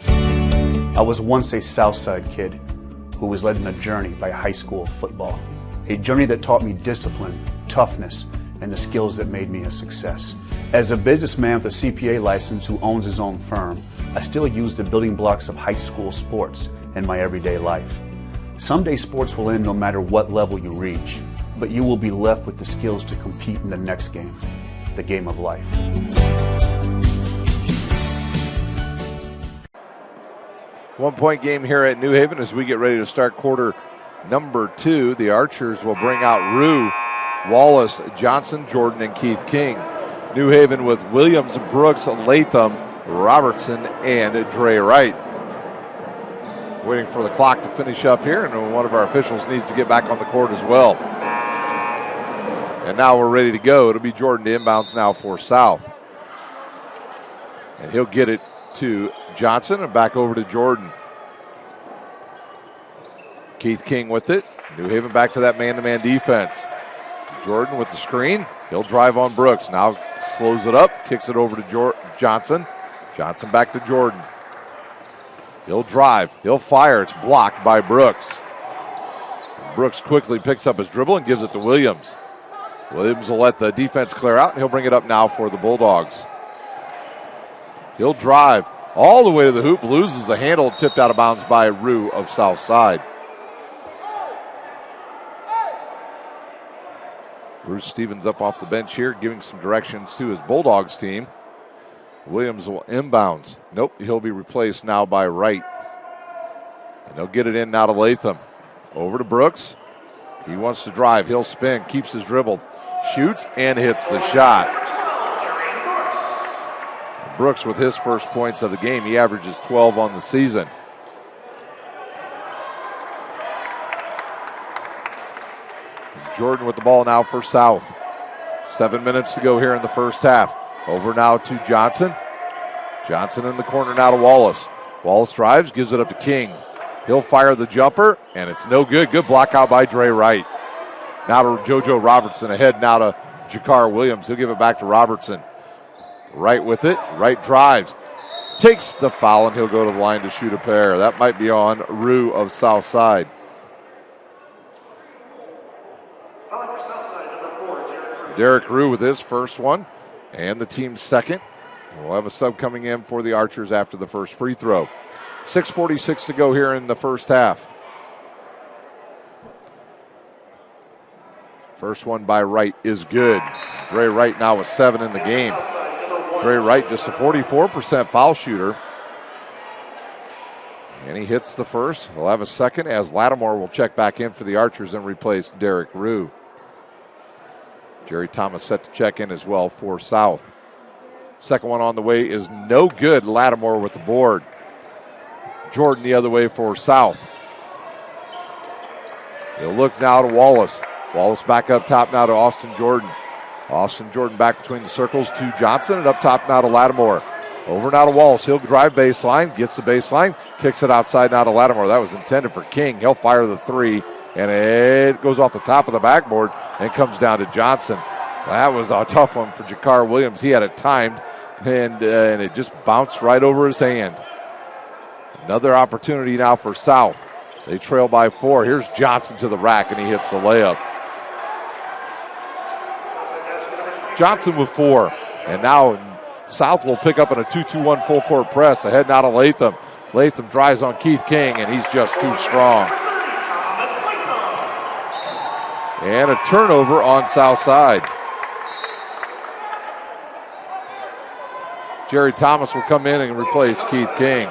I was once a Southside kid who was led on a journey by high school football. A journey that taught me discipline, toughness, and the skills that made me a success. As a businessman with a CPA license who owns his own firm, I still use the building blocks of high school sports in my everyday life. Someday sports will end no matter what level you reach, but you will be left with the skills to compete in the next game, the game of life. One-point game here at New Haven as we get ready to start quarter number two. The Archers will bring out Rue, Wallace, Johnson, Jordan, and Keith King. New Haven with Williams, Brooks, Latham, Robertson, and Dre Wright. Waiting for the clock to finish up here, and one of our officials needs to get back on the court as well. And now we're ready to go. It'll be Jordan to inbounds now for South. And he'll get it to Johnson and back over to Jordan. Keith King with it. New Haven back to that man-to-man defense. Jordan with the screen. He'll drive on Brooks. Now slows it up, kicks it over to Johnson. Johnson back to Jordan. He'll drive. He'll fire. It's blocked by Brooks. Brooks quickly picks up his dribble and gives it to Williams. Williams will let the defense clear out, and he'll bring it up now for the Bulldogs. He'll drive all the way to the hoop, loses the handle, tipped out of bounds by Rue of Southside. Bruce Stevens up off the bench here, giving some directions to his Bulldogs team. Williams will inbounds. Nope, he'll be replaced now by Wright. And they'll get it in now to Latham. Over to Brooks. He wants to drive. He'll spin, keeps his dribble, shoots, and hits the shot. Brooks with his first points of the game. He averages 12 on the season. Jordan with the ball now for South. 7 minutes to go here in the first half. Over now to Johnson. Johnson in the corner now to Wallace. Wallace drives, gives it up to King. He'll fire the jumper, and it's no good. Good block out by Dre Wright. Now to JoJo Robertson. Ahead now to Jakar Williams. He'll give it back to Robertson. Wright with it. Wright drives. Takes the foul, and he'll go to the line to shoot a pair. That might be on Rue of Southside. Derek Rue with his first one, and the team's second. We'll have a sub coming in for the Archers after the first free throw. 6:46 to go here in the first half. First one by Wright is good. Dre Wright now with 7 in the game. Dre Wright just a 44% foul shooter. And he hits the first. He'll have a second as Lattimore will check back in for the Archers and replace Derek Rue. Jerry Thomas set to check in as well for South. Second one on the way is no good. Lattimore with the board. Jordan the other way for South. They'll look now to Wallace. Wallace back up top now to Austin Jordan. Austin Jordan back between the circles to Johnson, and up top now to Lattimore. Over now to Wallace. He'll drive baseline, gets the baseline, kicks it outside now to Lattimore. That was intended for King. He'll fire the three, and it goes off the top of the backboard and comes down to Johnson. That was a tough one for Jakar Williams. He had it timed, and it just bounced right over his hand. Another opportunity now for South. They trail by 4. Here's Johnson to the rack, and he hits the layup. Johnson with 4. And now South will pick up in a 2-2-1 full court press. Ahead now to Latham. Latham drives on Keith King, and he's just too strong. And a turnover on Southside. Jerry Thomas will come in and replace Keith King.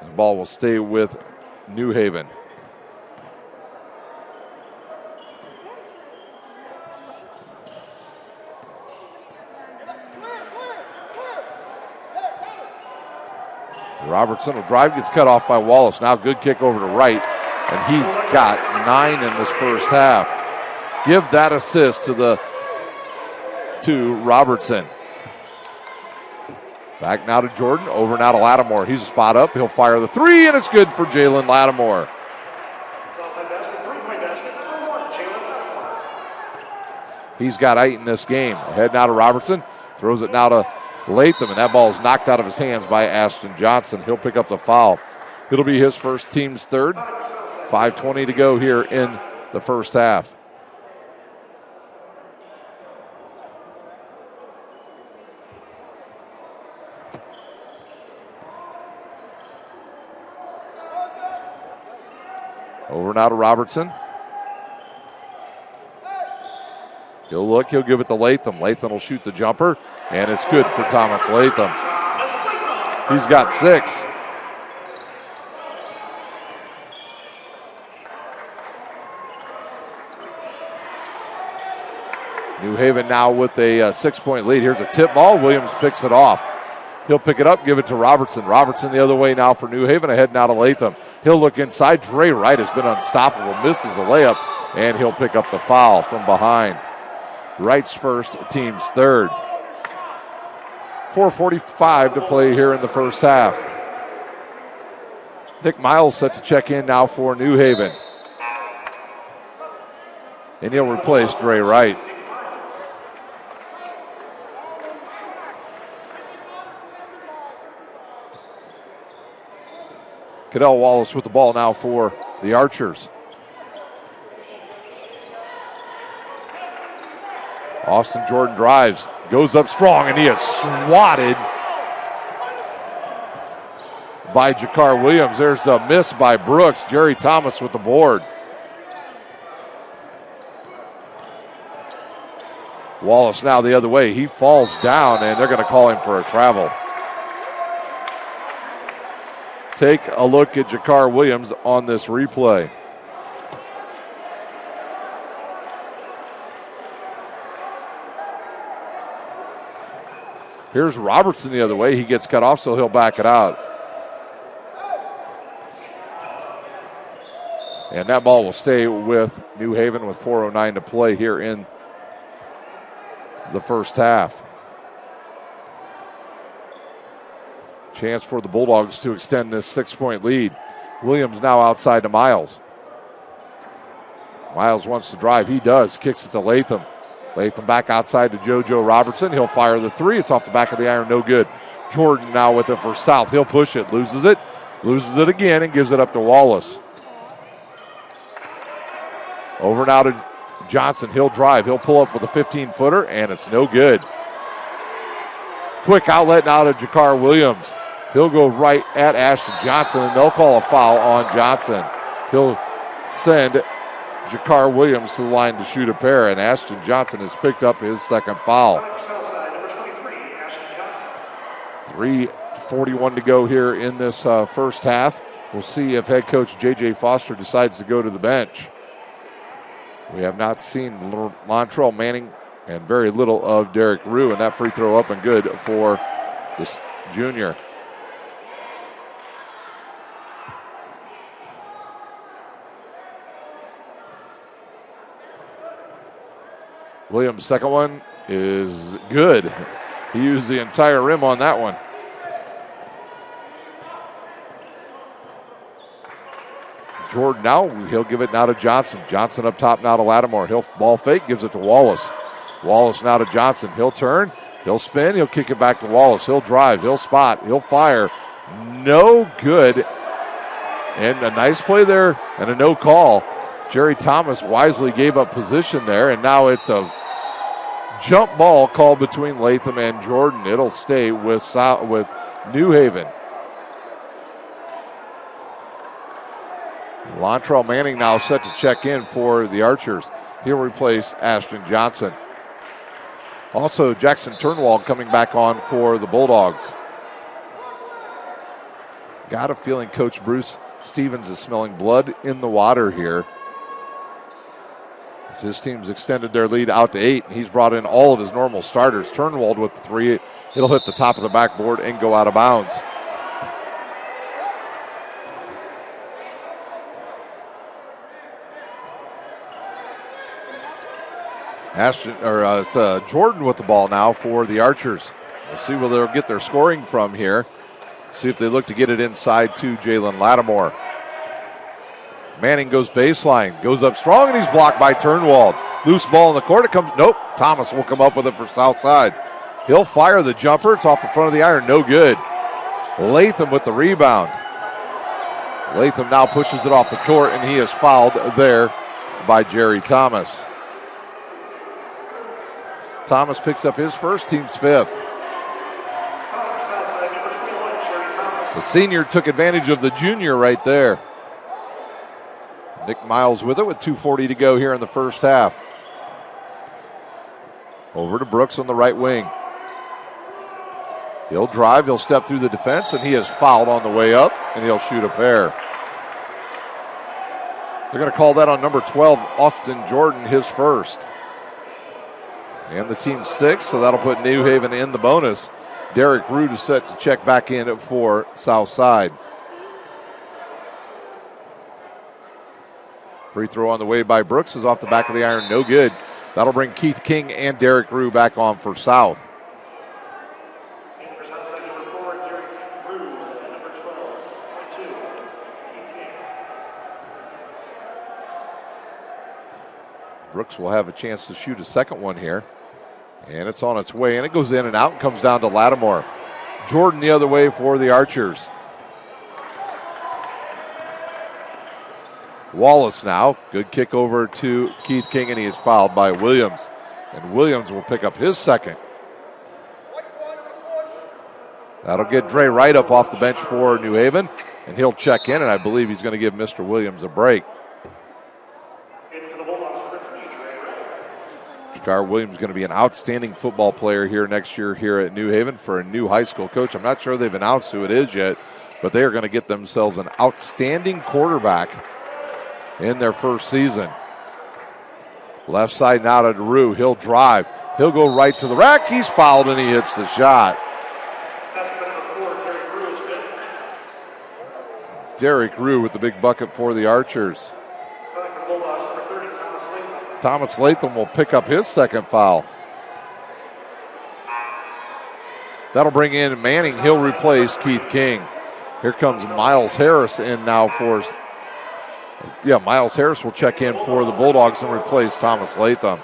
The ball will stay with New Haven. Robertson will drive, gets cut off by Wallace. Now good kick over to Wright, and he's got 9 in this first half. Give that assist to Robertson. Back now to Jordan, over now to Lattimore. He's a spot up, he'll fire the three, and it's good for Jalen Lattimore. He's got 8 in this game. Ahead now to Robertson, throws it now to Latham, and that ball is knocked out of his hands by Ashton Johnson. He'll pick up the foul. It'll be his first, team's third. 5:20 to go here in the first half. Over now to Robertson. He'll look, he'll give it to Latham. Latham will shoot the jumper, and it's good for Thomas Latham. He's got 6. New Haven now with a 6-point lead. Here's a tip ball. Williams picks it off. He'll pick it up, give it to Robertson. Robertson the other way now for New Haven, ahead now to Latham. He'll look inside. Dre Wright has been unstoppable, misses the layup, and he'll pick up the foul from behind. Wright's first, team's third. 4:45 to play here in the first half. Nick Miles set to check in now for New Haven. And he'll replace Dre Wright. Cadell Wallace with the ball now for the Archers. Austin Jordan drives, goes up strong, and he is swatted by Jakar Williams. There's a miss by Brooks. Jerry Thomas with the board. Wallace now the other way. He falls down, and they're going to call him for a travel. Take a look at Jakar Williams on this replay. Here's Robertson the other way. He gets cut off, so he'll back it out. And that ball will stay with New Haven with 4:09 to play here in the first half. Chance for the Bulldogs to extend this 6-point lead. Williams now outside to Miles. Miles wants to drive. He does. Kicks it to Latham. Latham back outside to JoJo Robertson. He'll fire the three. It's off the back of the iron. No good. Jordan now with it for South. He'll push it. Loses it. Loses it again and gives it up to Wallace. Over now to Johnson. He'll drive. He'll pull up with a 15-footer, and it's no good. Quick outlet now to Jakar Williams. He'll go right at Ashton Johnson, and they'll call a foul on Johnson. He'll send Jakar Williams to the line to shoot a pair, and Ashton Johnson has picked up his second foul. 3:41 to go here in this first half. We'll see if head coach J.J. Foster decides to go to the bench. We have not seen Lontrell Manning and very little of Derek Rue, and that free throw up and good for this junior. Williams' second one is good. He used the entire rim on that one. Jordan now, he'll give it now to Johnson. Johnson up top now to Lattimore. He'll ball fake, gives it to Wallace. Wallace now to Johnson. He'll turn, he'll spin, he'll kick it back to Wallace. He'll drive, he'll spot, he'll fire. No good. And a nice play there and a no call. Jerry Thomas wisely gave up position there, and now it's a jump ball called between Latham and Jordan. It'll stay with New Haven. Lontrell Manning now set to check in for the Archers. He'll replace Ashton Johnson. Also, Jackson Turnwald coming back on for the Bulldogs. Got a feeling Coach Bruce Stevens is smelling blood in the water here. As his team's extended their lead out to 8, and he's brought in all of his normal starters. Turnwald with the three. It'll hit the top of the backboard and go out of bounds. It's Jordan with the ball now for the Archers. We'll see where they'll get their scoring from here. See if they look to get it inside to Jalen Lattimore. Manning goes baseline, goes up strong, and he's blocked by Turnwald. Loose ball in the court. It comes. Nope. Thomas will come up with it for Southside. He'll fire the jumper. It's off the front of the iron. No good. Latham with the rebound. Latham now pushes it off the court, and he is fouled there by Jerry Thomas. Thomas picks up his first, team's fifth. The senior took advantage of the junior right there. Nick Miles with it with 2:40 to go here in the first half. Over to Brooks on the right wing. He'll drive, he'll step through the defense, and he is fouled on the way up, and he'll shoot a pair. They're going to call that on number 12, Austin Jordan, his first. And the team's sixth, so that'll put New Haven in the bonus. Derek Root is set to check back in for Southside. Free throw on the way by Brooks is off the back of the iron, no good. That'll bring Keith King and Derek Rue back on for South. Brooks will have a chance to shoot a second one here. And it's on its way, and it goes in and out and comes down to Lattimore. Jordan the other way for the Archers. Wallace now. Good kick over to Keith King, and he is fouled by Williams. And Williams will pick up his second. That'll get Dre Wright up off the bench for New Haven, and he'll check in, and I believe he's going to give Mr. Williams a break. Jakar Williams is going to be an outstanding football player here next year here at New Haven for a new high school coach. I'm not sure they've announced who it is yet, but they are going to get themselves an outstanding quarterback in their first season. Left side now to Drew. He'll drive. He'll go right to the rack. He's fouled and he hits the shot. Derek Rue with the big bucket for the Archers. Thomas Latham will pick up his second foul. That'll bring in Manning. He'll replace Keith King. Here comes Miles Harris in now for... Yeah, Miles Harris will check in for the Bulldogs and replace Thomas Latham.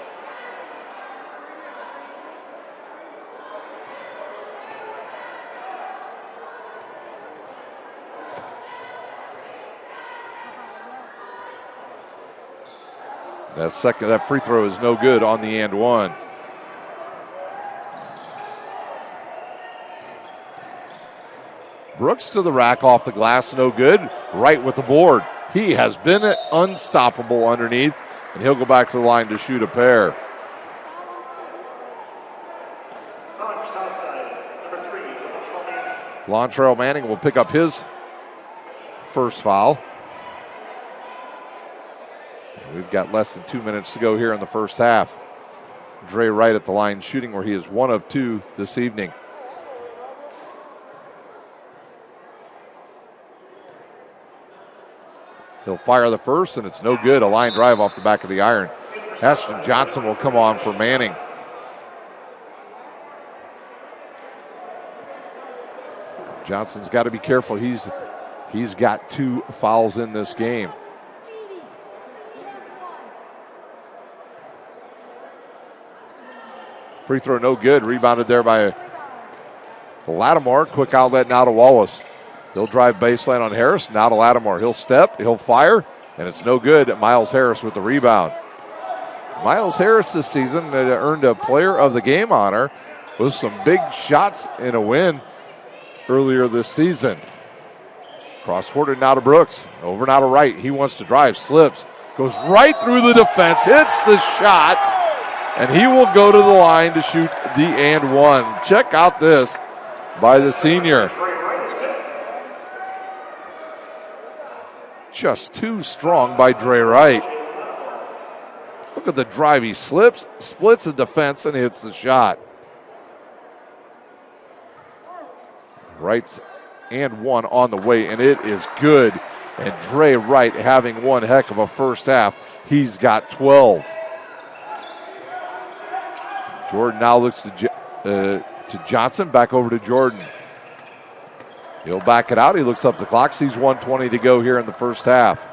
That free throw is no good on the and one. Brooks to the rack off the glass, no good. Right with the board. He has been unstoppable underneath, and he'll go back to the line to shoot a pair. Lontrell Manning will pick up his first foul. We've got less than 2 minutes to go here in the first half. Dre Wright at the line shooting where he is 1 of 2 this evening. He'll fire the first, and it's no good. A line drive off the back of the iron. Ashton Johnson will come on for Manning. Johnson's got to be careful. He's got 2 fouls in this game. Free throw no good. Rebounded there by Lattimore. Quick outlet now to Wallace. He'll drive baseline on Harris. Now to Lattimore. He'll step. He'll fire. And it's no good. Miles Harris with the rebound. Miles Harris this season earned a player of the game honor with some big shots in a win earlier this season. Cross court now to Brooks. Over now to Wright. He wants to drive. Slips. Goes right through the defense. Hits the shot. And he will go to the line to shoot the and one. Check out this by the senior. Just too strong by Dre Wright. Look at the drive. He slips, splits the defense, and hits the shot. Wright's and one on the way, and it is good. And Dre Wright having one heck of a first half. He's got 12. Jordan now looks to Johnson. Back over to Jordan. He'll back it out. He looks up the clock. Sees 1:20 to go here in the first half.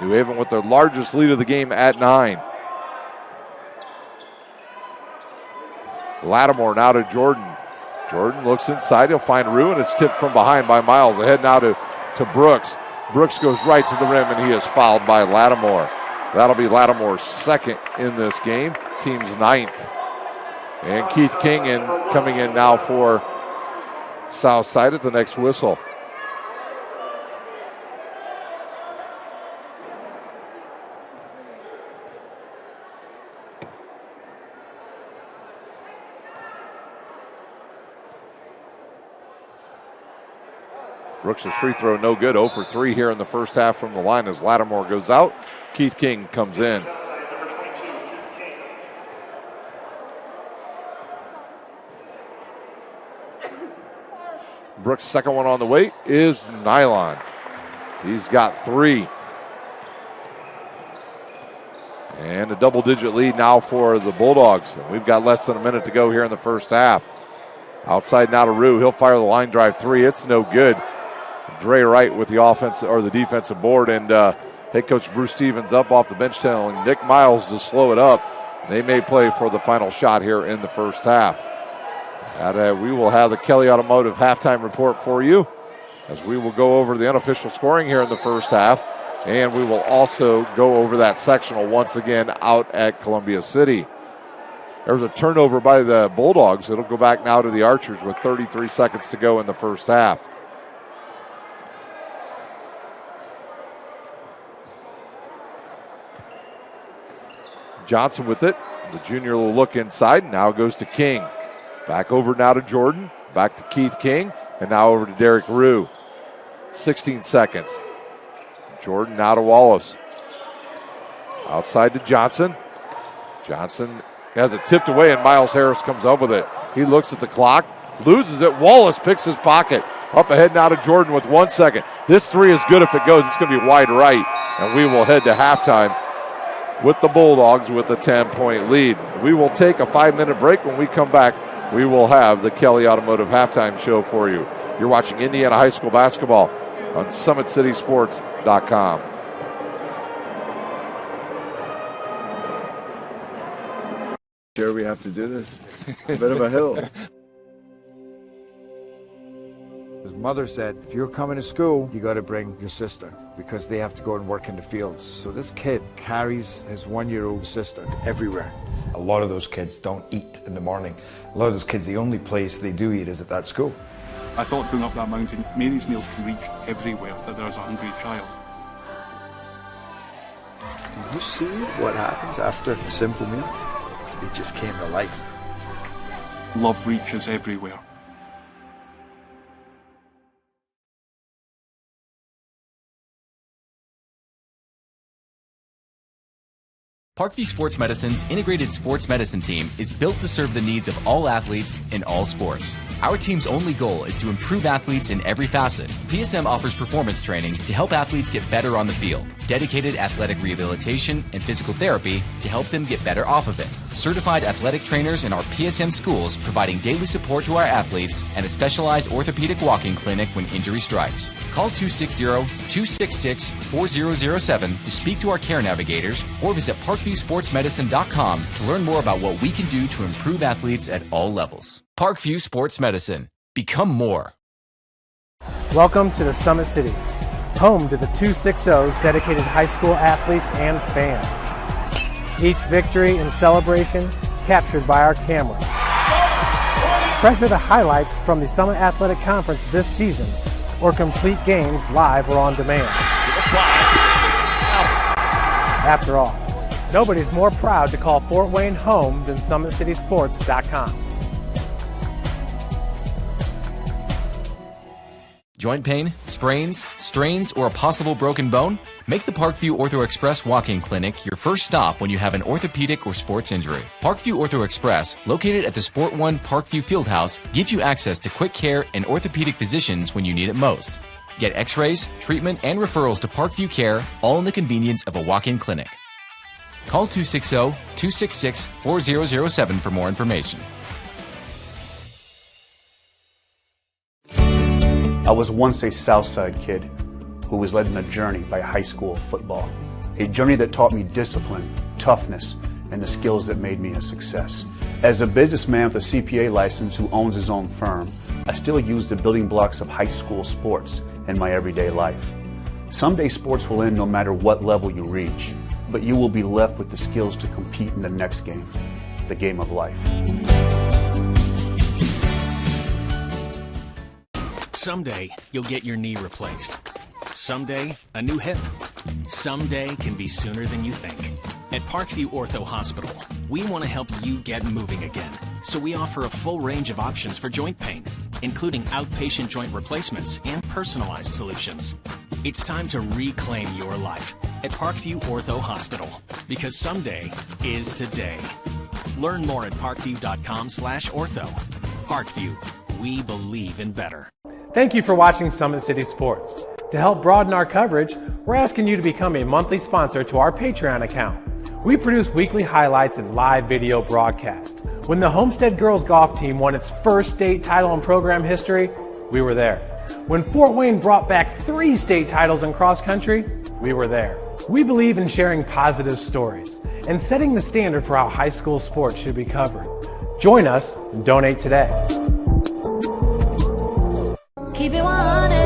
New Haven with their largest lead of the game at 9. Lattimore now to Jordan. Jordan looks inside. He'll find Rue, and it's tipped from behind by Miles. Ahead now to Brooks. Brooks goes right to the rim, and he is fouled by Lattimore. That'll be Lattimore's second in this game. Team's 9th. And Keith King coming in now for Southside at the next whistle. Brooks' free throw no good. 0 for 3 here in the first half from the line as Lattimore goes out. Keith King comes in. Brooks' second one on the way is nylon. He's got 3. And a double-digit lead now for the Bulldogs. And we've got less than a minute to go here in the first half. Outside now to Rue. He'll fire the line drive 3. It's no good. Dre Wright with the offense or the defensive board, and head coach Bruce Stevens up off the bench telling Nick Miles to slow it up. They may play for the final shot here in the first half. And we will have the Kelly Automotive halftime report for you as we will go over the unofficial scoring here in the first half. And we will also go over that sectional once again out at Columbia City. There's a turnover by the Bulldogs. It'll go back now to the Archers with 33 seconds to go in the first half. Johnson with it. The junior will look inside. Now goes to King. Back over now to Jordan. Back to Keith King. And now over to Derek Rue. 16 seconds. Jordan now to Wallace. Outside to Johnson. Johnson has it tipped away, and Miles Harris comes up with it. He looks at the clock. Loses it. Wallace picks his pocket. Up ahead now to Jordan with 1 second. This 3 is good if it goes. It's going to be wide right. And we will head to halftime with the Bulldogs with a 10-point lead. We will take a 5-minute break. When we come back, we will have the Kelly Automotive halftime show for you. You're watching Indiana High School basketball on SummitCitySports.com. Sure, we have to do this. A bit of a hill. His mother said, if you're coming to school, you got to bring your sister because they have to go and work in the fields. So this kid carries his 1-year-old sister everywhere. A lot of those kids don't eat in the morning. A lot of those kids, the only place they do eat is at that school. I thought going up that mountain, Mary's meals can reach everywhere that there's a hungry child. Did you see what happens after a simple meal? It just came to life. Love reaches everywhere. Parkview Sports Medicine's integrated sports medicine team is built to serve the needs of all athletes in all sports. Our team's only goal is to improve athletes in every facet. PSM offers performance training to help athletes get better on the field, dedicated athletic rehabilitation and physical therapy to help them get better off of it, certified athletic trainers in our PSM schools providing daily support to our athletes, and a specialized orthopedic walk-in clinic when injury strikes. Call 260-266-4007 to speak to our care navigators or visit ParkviewSportsMedicine.com to learn more about what we can do to improve athletes at all levels. Parkview Sports Medicine. Become more. Welcome to the Summit City, home to the 260's dedicated high school athletes and fans. Each victory and celebration captured by our cameras. Treasure the highlights from the Summit Athletic Conference this season or complete games live or on demand. After all, nobody's more proud to call Fort Wayne home than SummitCitySports.com. Joint pain, sprains, strains, or a possible broken bone? Make the Parkview Ortho Express walk-in clinic your first stop when you have an orthopedic or sports injury. Parkview Ortho Express, located at the Sport One Parkview Fieldhouse, gives you access to quick care and orthopedic physicians when you need it most. Get x-rays, treatment, and referrals to Parkview Care, all in the convenience of a walk-in clinic. Call 260-266-4007 for more information. I was once a Southside kid who was led on a journey by high school football. A journey that taught me discipline, toughness, and the skills that made me a success. As a businessman with a CPA license who owns his own firm, I still use the building blocks of high school sports in my everyday life. Someday sports will end no matter what level you reach, but you will be left with the skills to compete in the next game, the game of life. Someday, you'll get your knee replaced. Someday, a new hip. Someday can be sooner than you think. At Parkview Ortho Hospital, we want to help you get moving again. So we offer a full range of options for joint pain, including outpatient joint replacements and personalized solutions. It's time to reclaim your life at Parkview Ortho Hospital, because someday is today. Learn more at parkview.com/ortho. Parkview, we believe in better. Thank you for watching Summit City Sports. To help broaden our coverage, we're asking you to become a monthly sponsor to our Patreon account. We produce weekly highlights and live video broadcasts. When the Homestead girls golf team won its first state title in program history, we were there. When Fort Wayne brought back 3 state titles in cross country, we were there. We believe in sharing positive stories and setting the standard for how high school sports should be covered. Join us and donate today. Keep it 100.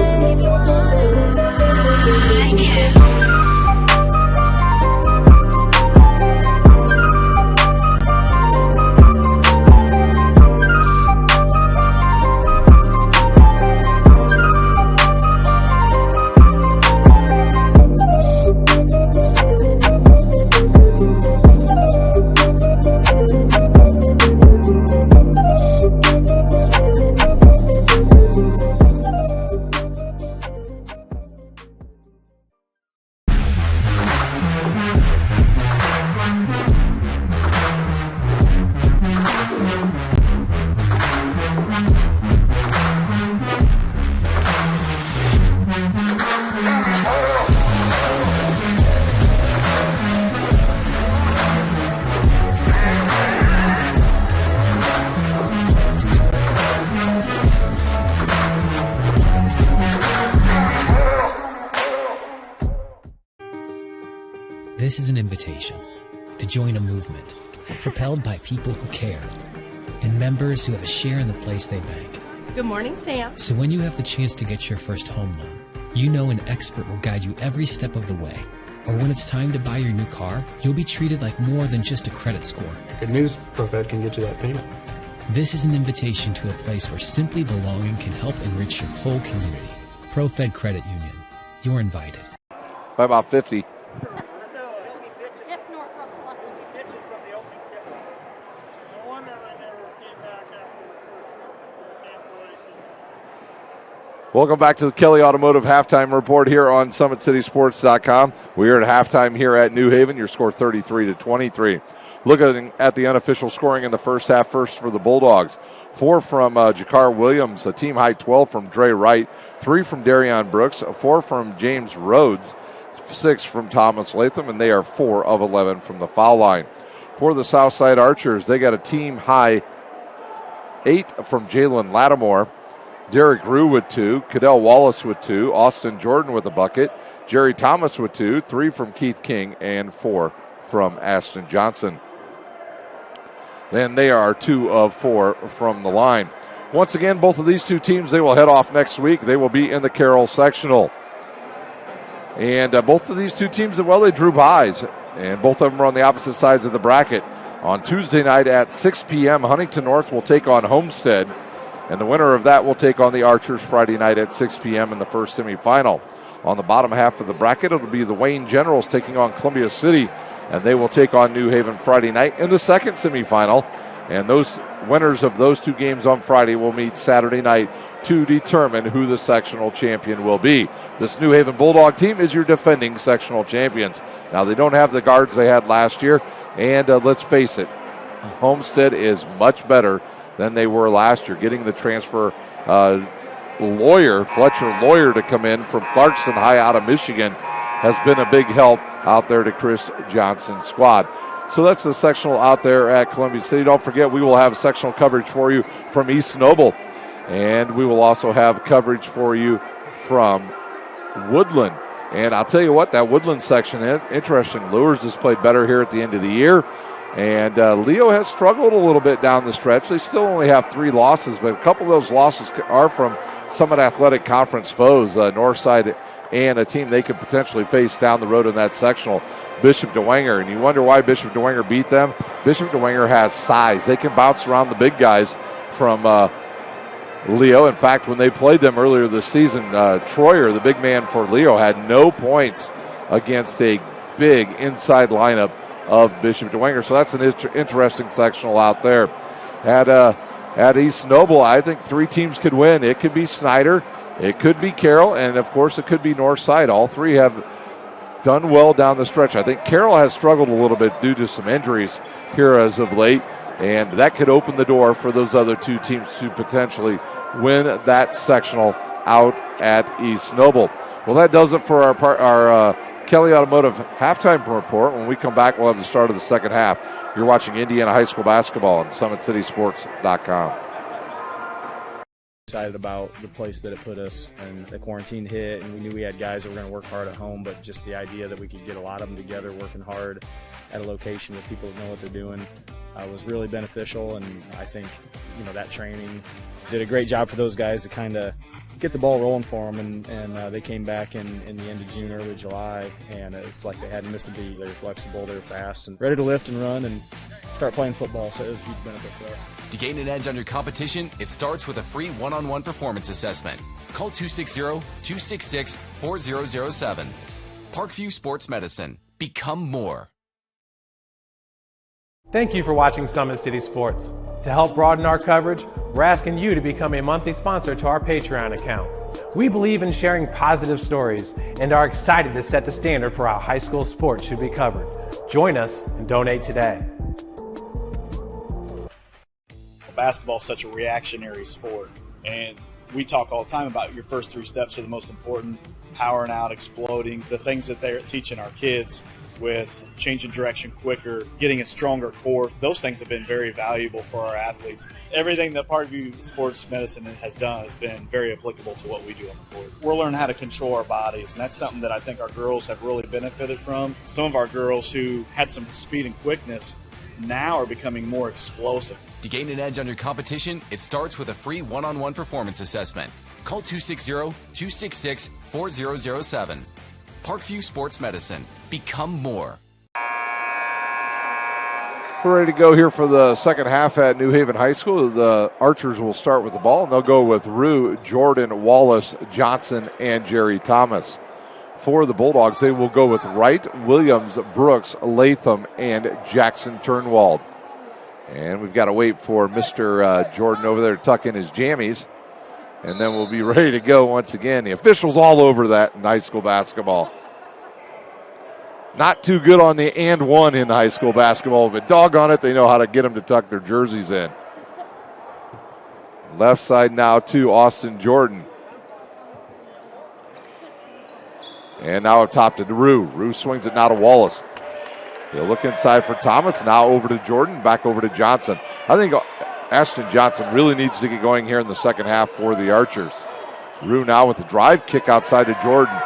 This is an invitation to join a movement propelled by people who care and members who have a share in the place they bank. Good morning, Sam. So when you have the chance to get your first home loan, you know an expert will guide you every step of the way. Or when it's time to buy your new car, you'll be treated like more than just a credit score. Good news, ProFed can get you that payment. This is an invitation to a place where simply belonging can help enrich your whole community. ProFed Credit Union. You're invited. By about 50. Welcome back to the Kelly Automotive Halftime Report here on SummitCitySports.com. We are at halftime here at New Haven. Your score 33-23. Looking at the unofficial scoring in the first half, first for the Bulldogs. 4 from Jakar Williams, a team high 12 from Dre Wright, 3 from Darion Brooks, 4 from James Rhodes, 6 from Thomas Latham, and they are 4 of 11 from the foul line. For the Southside Archers, they got a team high 8 from Jalen Lattimore, Derek Rue with 2, Cadell Wallace with 2, Austin Jordan with a bucket, Jerry Thomas with 2, 3 from Keith King, and 4 from Ashton Johnson. Then they are 2 of 4 from the line. Once again, both of these two teams, they will head off next week. They will be in the Carroll sectional. And both of these two teams, well, they drew byes, and both of them are on the opposite sides of the bracket. On Tuesday night at 6 p.m., Huntington North will take on Homestead. And the winner of that will take on the Archers Friday night at 6 p.m. in the first semifinal. On the bottom half of the bracket, it'll be the Wayne Generals taking on Columbia City, and they will take on New Haven Friday night in the second semifinal. And those winners of those two games on Friday will meet Saturday night to determine who the sectional champion will be. This New Haven Bulldog team is your defending sectional champions. Now, they don't have the guards they had last year, and let's face it, Homestead is much better than they were last year. Getting the transfer Fletcher Lawyer to come in from Clarkson High out of Michigan has been a big help out there to Chris Johnson's squad. So that's the sectional out there at Columbia City. Don't forget, we will have sectional coverage for you from East Noble, and we will also have coverage for you from Woodland. And I'll tell you what, that Woodland section, interesting. Lures has played better here at the end of the year. And Leo has struggled a little bit down the stretch. They still only have 3 losses, but a couple of those losses are from Summit Athletic Conference foes, Northside, and a team they could potentially face down the road in that sectional, Bishop DeWanger. And you wonder why Bishop DeWanger beat them? Bishop DeWanger has size. They can bounce around the big guys from Leo. In fact, when they played them earlier this season, Troyer, the big man for Leo, had no points against a big inside lineup of Bishop DeWanger. So that's an interesting sectional out there. At East Noble, I think 3 teams could win. It could be Snyder, it could be Carroll, and of course it could be Northside. All 3 have done well down the stretch. I think Carroll has struggled a little bit due to some injuries here as of late, and that could open the door for those other 2 teams to potentially win that sectional out at East Noble. Well, that does it for our Kelly Automotive halftime report. When we come back, we'll have the start of the second half. You're watching Indiana High School basketball on SummitCitySports.com. Excited about the place that it put us, and the quarantine hit, and we knew we had guys that were going to work hard at home, but just the idea that we could get a lot of them together working hard at a location with people that know what they're doing was really beneficial. And I think that training did a great job for those guys to kind of get the ball rolling for them, and they came back in the end of June, early July, and it's like they hadn't missed a beat. They were flexible, they were fast, and ready to lift and run and start playing football, so it was a huge benefit for us. To gain an edge on your competition, it starts with a free one-on-one performance assessment. Call 260-266-4007. Parkview Sports Medicine. Become more. Thank you for watching Summit City Sports. To help broaden our coverage, we're asking you to become a monthly sponsor to our Patreon account. We believe in sharing positive stories and are excited to set the standard for how high school sports should be covered. Join us and donate today. Basketball is such a reactionary sport, and we talk all the time about your first 3 steps are the most important: powering out, exploding, the things that they're teaching our kids with changing direction quicker, getting a stronger core. Those things have been very valuable for our athletes. Everything that Parkview Sports Medicine has done has been very applicable to what we do on the court. We're learning how to control our bodies, and that's something that I think our girls have really benefited from. Some of our girls who had some speed and quickness now are becoming more explosive. To gain an edge on your competition, it starts with a free one-on-one performance assessment. Call 260-266-4007. Parkview Sports Medicine. Become more. We're ready to go here for the second half at New Haven High School. The Archers will start with the ball, and they'll go with Rue, Jordan, Wallace, Johnson, and Jerry Thomas. For the Bulldogs, they will go with Wright, Williams, Brooks, Latham, and Jackson Turnwald. And we've got to wait for Mr. Jordan over there to tuck in his jammies. And then we'll be ready to go once again. The officials all over that in high school basketball. Not too good on the and one in high school basketball, but doggone it, they know how to get them to tuck their jerseys in. Left side now to Austin Jordan. And now up top to Rue. Rue swings it now to Wallace. He'll look inside for Thomas. Now over to Jordan. Back over to Johnson. I think Ashton Johnson really needs to get going here in the second half for the Archers. Rue now with the drive. Kick outside to Jordan.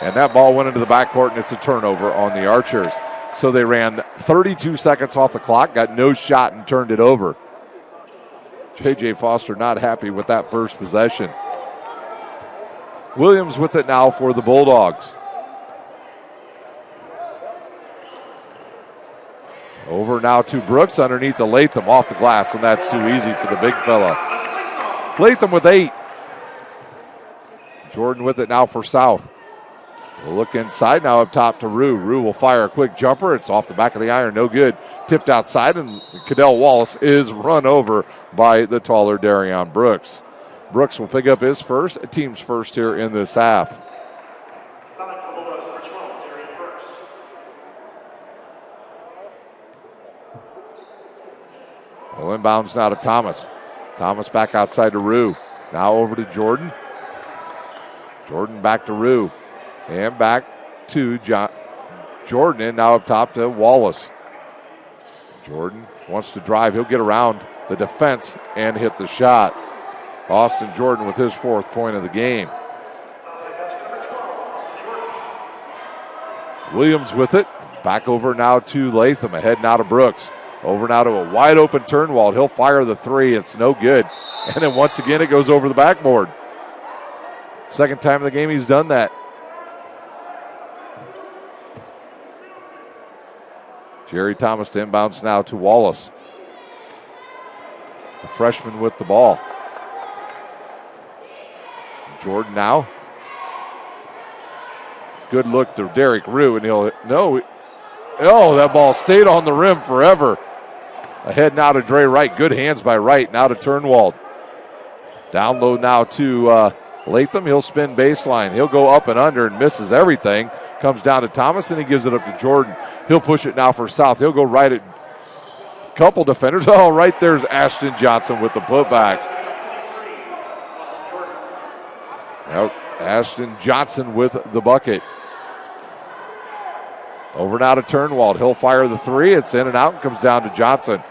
And that ball went into the backcourt, and it's a turnover on the Archers. So they ran 32 seconds off the clock, got no shot, and turned it over. J.J. Foster not happy with that first possession. Williams with it now for the Bulldogs. Over now to Brooks underneath the Latham off the glass, and that's too easy for the big fella. Latham with 8. Jordan with it now for South. We'll look inside now up top to Rue. Rue will fire a quick jumper. It's off the back of the iron, no good. Tipped outside, and Cadell Wallace is run over by the taller Darion Brooks. Brooks will pick up his first, team's first here in this half. Well, inbounds now to Thomas. Thomas back outside to Rue. Now over to Jordan. Jordan back to Rue. And back to Jordan, and now up top to Wallace. Jordan wants to drive. He'll get around the defense and hit the shot. Austin Jordan with his 4th point of the game. Williams with it. Back over now to Latham. Ahead now to Brooks. Over now to a wide open Turnwald. He'll fire the 3. It's no good. And then once again it goes over the backboard. Second time in the game he's done that. Jerry Thomas to inbounds now to Wallace. The freshman with the ball. Jordan now. Good look to Derek Rue, and that ball stayed on the rim forever. Ahead now to Dre Wright. Good hands by Wright. Now to Turnwald. Down low now to Latham. He'll spin baseline. He'll go up and under and misses everything. Comes down to Thomas, and he gives it up to Jordan. He'll push it now for South. He'll go right at a couple defenders. Oh, right there's Ashton Johnson with the putback. Now Ashton Johnson with the bucket. Over now to Turnwald. He'll fire the three. It's in and out and comes down to Johnson.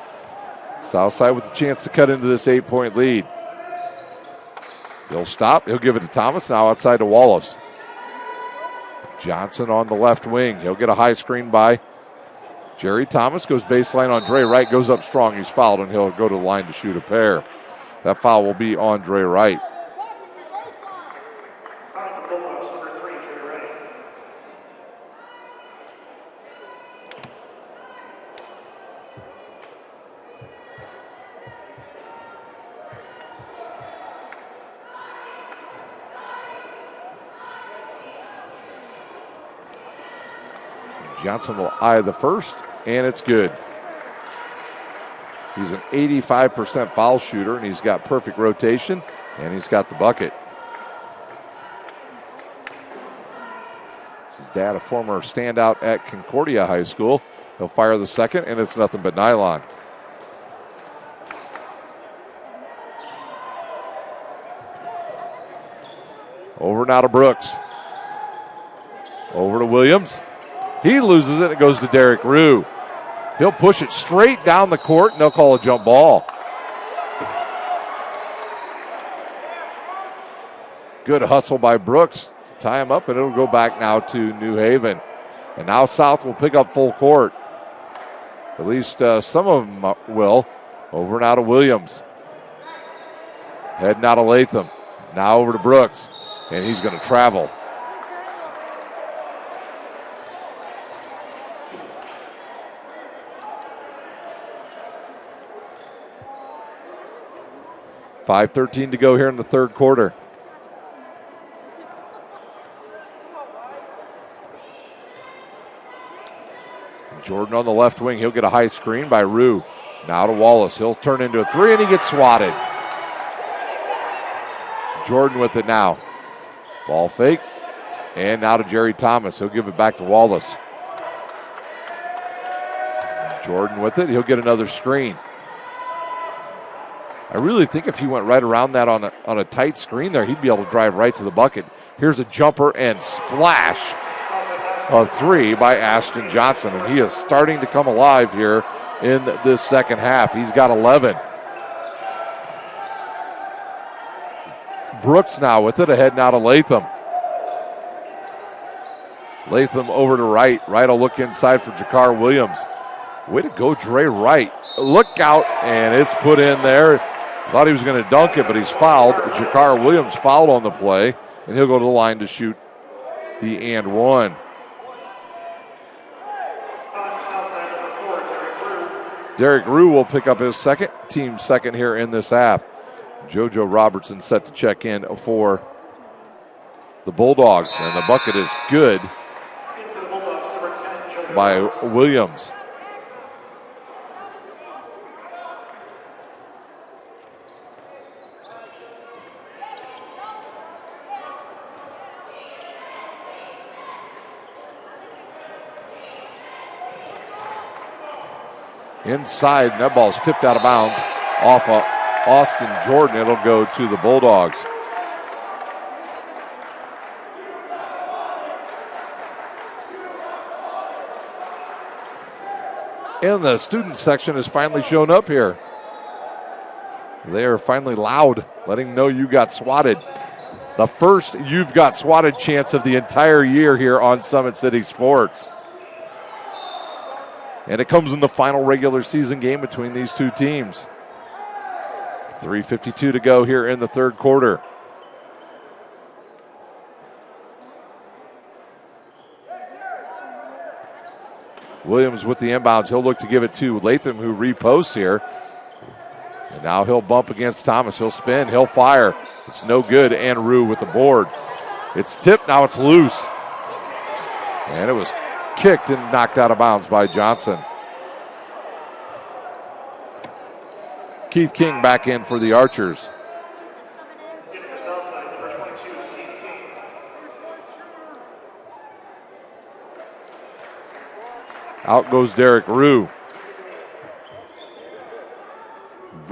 Southside with a chance to cut into this 8-point lead. He'll stop. He'll give it to Thomas. Now outside to Wallace. Johnson on the left wing. He'll get a high screen by Jerry Thomas. Goes baseline on Dre Wright. Goes up strong. He's fouled, and he'll go to the line to shoot a pair. That foul will be on Dre Wright. Johnson will eye the first, and it's good. He's an 85% foul shooter, and he's got perfect rotation, and he's got the bucket. His dad, a former standout at Concordia High School. He'll fire the second, and it's nothing but nylon. Over now to Brooks. Over to Williams. He loses it. It goes to Derek Rue. He'll push it straight down the court, and they'll call a jump ball. Good hustle by Brooks to tie him up, and it'll go back now to New Haven. And now South will pick up full court. At least some of them will. Over now to Williams. Heading out of Latham. Now over to Brooks, and he's going to travel. .5:13 to go here in the third quarter. Jordan on the left wing. He'll get a high screen by Rue. Now to Wallace. He'll turn into a three, and he gets swatted. Jordan with it now. Ball fake. And now to Jerry Thomas. He'll give it back to Wallace. Jordan with it. He'll get another screen. I really think if he went right around that on a tight screen there, he'd be able to drive right to the bucket. Here's a jumper and splash. A three by Ashton Johnson, and he is starting to come alive here in this second half. He's got 11. Brooks now with it, ahead now to Latham. Latham over to Wright. Wright will look inside for Jakar Williams. Way to go, Dre Wright. Look out, and it's put in there. Thought he was going to dunk it, but he's fouled. Jakar Williams fouled on the play, and he'll go to the line to shoot the and one. Derek Rue will pick up his second, team second here in this half. JoJo Robertson set to check in for the Bulldogs, and the bucket is good by Williams. Inside, and that ball's tipped out of bounds off of Austin Jordan. It'll go to the Bulldogs. And the student section has finally shown up here. They are finally loud, letting them know you got swatted. The first you've got swatted chance of the entire year here on Summit City Sports. And it comes in the final regular season game between these two teams. 3:52 to go here in the third quarter. Williams with the inbounds. He'll look to give it to Latham, who reposts here. And now he'll bump against Thomas. He'll spin. He'll fire. It's no good. And Rue with the board. It's tipped. Now it's loose. And it was kicked and knocked out of bounds by Johnson. Keith King back in for the Archers. Out goes Derek Rue.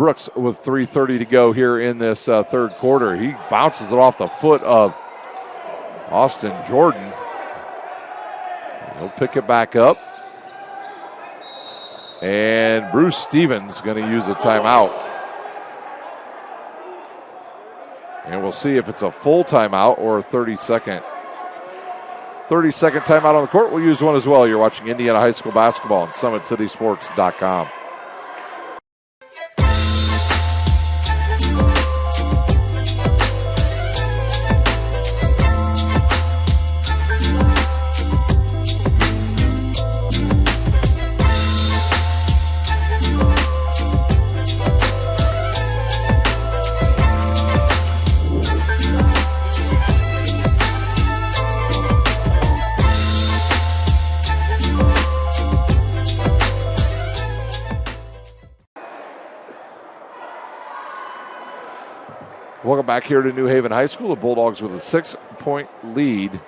Brooks with 3:30 to go here in this third quarter. He bounces it off the foot of Austin Jordan. He'll pick it back up. And Bruce Stevens going to use a timeout. And we'll see if it's a full timeout or a 30-second. 30-second timeout on the court. We'll use one as well. You're watching Indiana High School basketball on SummitCitySports.com. Welcome back here to New Haven High School. The Bulldogs with a 6-point lead.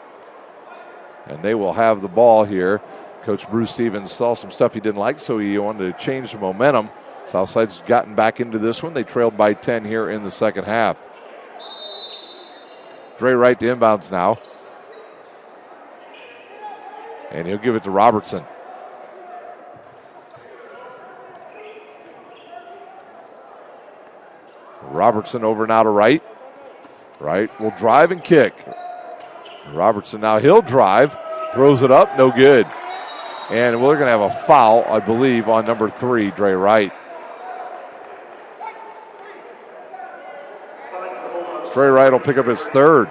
And they will have the ball here. Coach Bruce Stevens saw some stuff he didn't like, so he wanted to change the momentum. Southside's gotten back into this one. They trailed by 10 here in the second half. Dre Wright to inbounds now. And he'll give it to Robertson. Robertson over now to Wright. Wright will drive and kick. Robertson now, he'll drive, throws it up, no good. And we're going to have a foul, I believe, on number 3, Dre Wright. Dre Wright will pick up his third.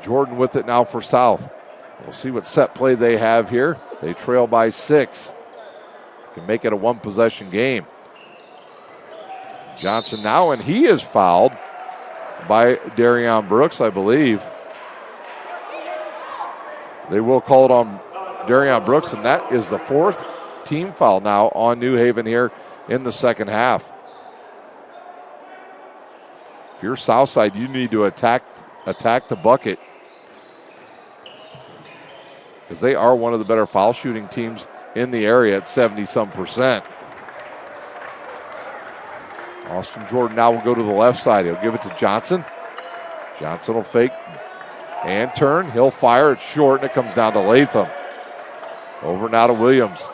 Jordan with it now for South. We'll see what set play they have here. They trail by 6. Can make it a one-possession game. Johnson now, and he is fouled by Darion Brooks, I believe. They will call it on Darion Brooks, and that is the 4th team foul now on New Haven here in the second half. If you're Southside, you need to attack the bucket, because they are one of the better foul shooting teams in the area at 70-some%. Austin Jordan now will go to the left side. He'll give it to Johnson. Johnson will fake and turn. He'll fire. It's short, and it comes down to Latham. Over now to Williams.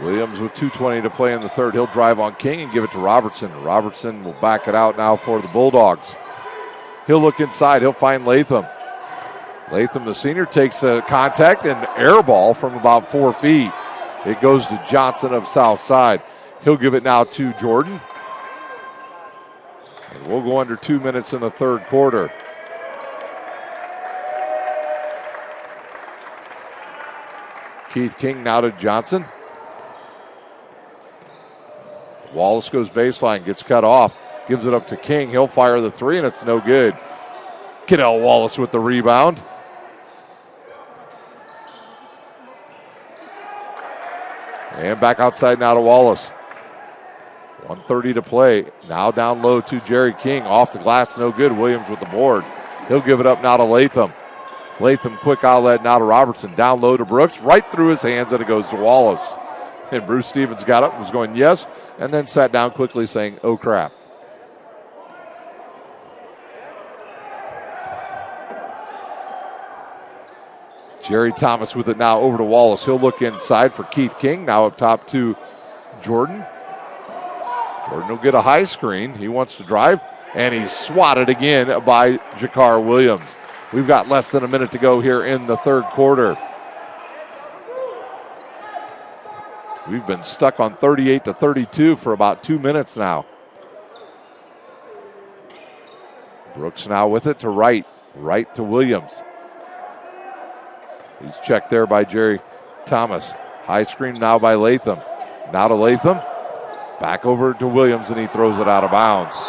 Williams with 2:20 to play in the third. He'll drive on King and give it to Robertson. Robertson will back it out now for the Bulldogs. He'll look inside. He'll find Latham. Latham, the senior, takes a contact and air ball from about 4 feet. It goes to Johnson of Southside. He'll give it now to Jordan. And we'll go under 2 minutes in the third quarter. Keith King now to Johnson. Wallace goes baseline, gets cut off, gives it up to King. He'll fire the 3, and it's no good. Kidell Wallace with the rebound. And back outside now to Wallace. 1:30 to play. Now down low to Jerry King. Off the glass, no good. Williams with the board. He'll give it up now to Latham. Latham, quick outlet now to Robertson. Down low to Brooks. Right through his hands, and it goes to Wallace. And Bruce Stevens got up and was going, yes, and then sat down quickly saying, oh, crap. Jerry Thomas with it now over to Wallace. He'll look inside for Keith King. Now up top to Jordan. Jordan will get a high screen. He wants to drive, and he's swatted again by Jakar Williams. We've got less than a minute to go here in the third quarter. We've been stuck on 38-32 for about 2 minutes now. Brooks now with it to Wright. Wright to Williams. He's checked there by Jerry Thomas. High screen now by Latham. Now to Latham. Back over to Williams, and he throws it out of bounds.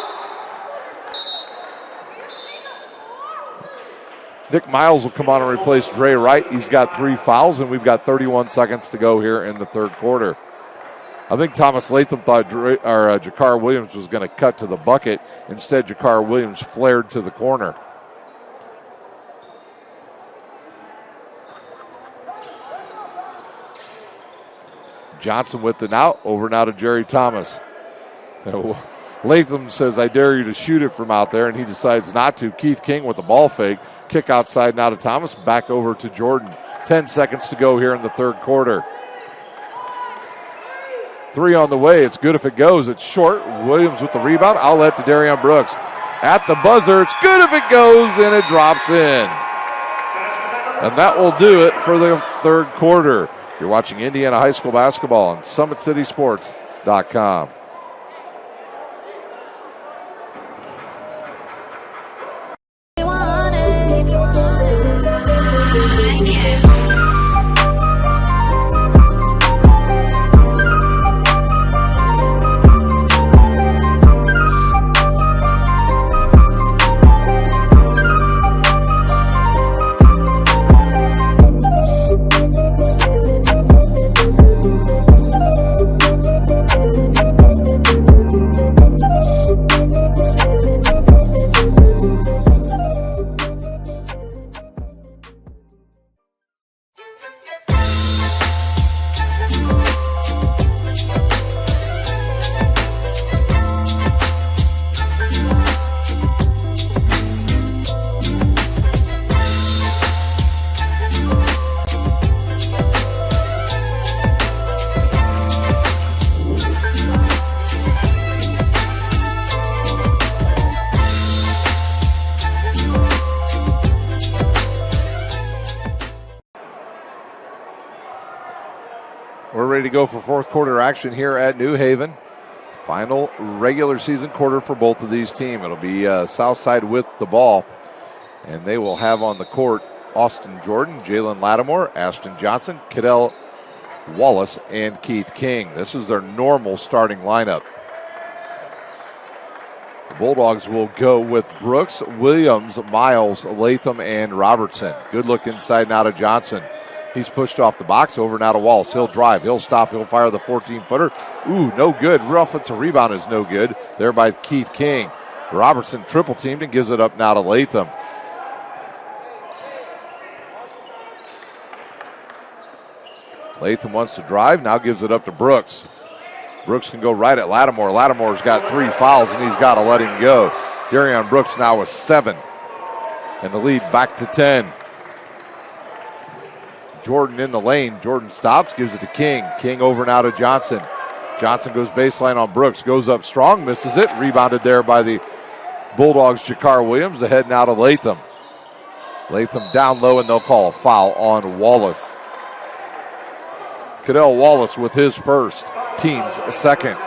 Nick Miles will come on and replace Dre Wright. He's got 3 fouls, and we've got 31 seconds to go here in the third quarter. I think Thomas Latham thought Jakar Williams was going to cut to the bucket. Instead, Jakar Williams flared to the corner. Johnson with it now. Over now to Jerry Thomas. Latham says, I dare you to shoot it from out there, and he decides not to. Keith King with the ball fake. Kick outside now to Thomas. Back over to Jordan. 10 seconds to go here in the third quarter. 3 on the way. It's good if it goes. It's short. Williams with the rebound. Outlet to Darian Brooks. At the buzzer. It's good if it goes, and it drops in. And that will do it for the third quarter. You're watching Indiana High School basketball on SummitCitySports.com. We're ready to go for fourth quarter action here at New Haven. Final regular season quarter for both of these teams. It'll be Southside with the ball. And they will have on the court Austin Jordan, Jalen Lattimore, Ashton Johnson, Cadell Wallace, and Keith King. This is their normal starting lineup. The Bulldogs will go with Brooks, Williams, Miles, Latham, and Robertson. Good look inside now to Johnson. He's pushed off the box, over now to Wallace. He'll drive, he'll stop, he'll fire the 14-footer. Ooh, no good. Offensive rebound is no good. There by Keith King. Robertson triple teamed and gives it up now to Latham. Latham wants to drive, now gives it up to Brooks. Brooks can go right at Lattimore. Lattimore's got 3 fouls, and he's got to let him go. Darian Brooks now with 7. And the lead back to 10. Jordan in the lane. Jordan stops, gives it to King. King over now to Johnson. Johnson goes baseline on Brooks. Goes up strong, misses it. Rebounded there by the Bulldogs, Jakar Williams. Ahead now to Latham. Latham down low, and they'll call a foul on Wallace. Cadell Wallace with his first, team's second.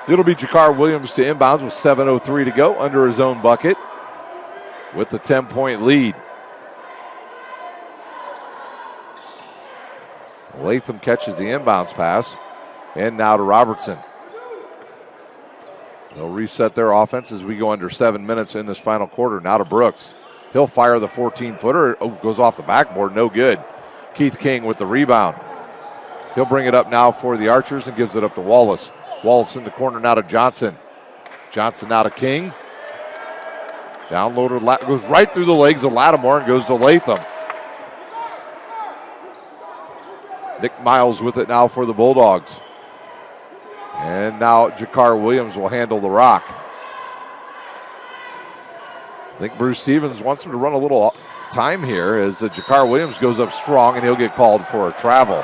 It'll be Jakar Williams to inbounds with 7:03 to go under his own bucket with the 10-point lead. Latham catches the inbounds pass, and now to Robertson. They'll reset their offense as we go under 7 minutes in this final quarter. Now to Brooks. He'll fire the 14-footer. Oh, goes off the backboard, no good. Keith King with the rebound. He'll bring it up now for the Archers and gives it up to Wallace. Wallace in the corner now to Johnson. Johnson now to King. Downloader goes right through the legs of Lattimore and goes to Latham. Nick Miles with it now for the Bulldogs. And now Jakar Williams will handle the rock. I think Bruce Stevens wants him to run a little time here as Jakar Williams goes up strong, and he'll get called for a travel.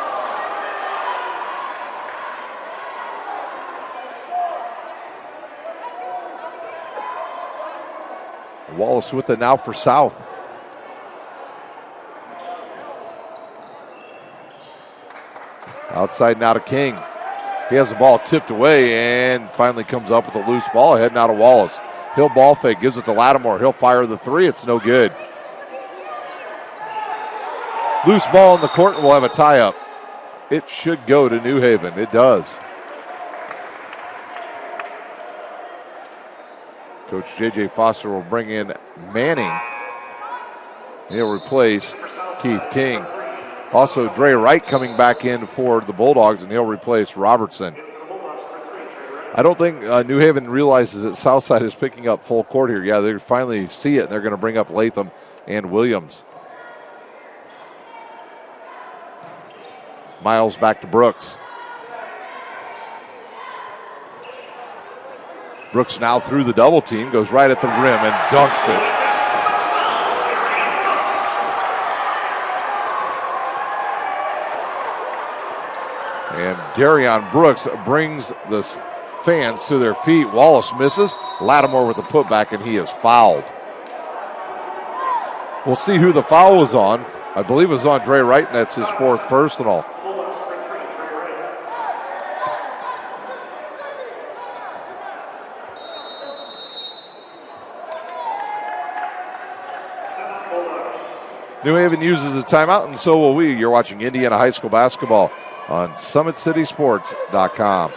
Wallace with it now for South. Outside now to King. He has the ball tipped away and finally comes up with a loose ball. Ahead now to Wallace. He'll ball fake, gives it to Lattimore. He'll fire the 3. It's no good. Loose ball in the court, and we'll have a tie-up. It should go to New Haven. It does. Coach J.J. Foster will bring in Manning. He'll replace Keith King. Also, Dre Wright coming back in for the Bulldogs, and he'll replace Robertson. I don't think New Haven realizes that Southside is picking up full court here. Yeah, they finally see it, and they're going to bring up Latham and Williams. Miles back to Brooks. Brooks now through the double team, goes right at the rim and dunks it. And Darion Brooks brings the fans to their feet. Wallace misses. Lattimore with the putback, and he is fouled. We'll see who the foul was on. I believe it was on Dre Wright, and that's his fourth personal. New Haven uses a timeout, and so will we. You're watching Indiana High School basketball on SummitCitySports.com.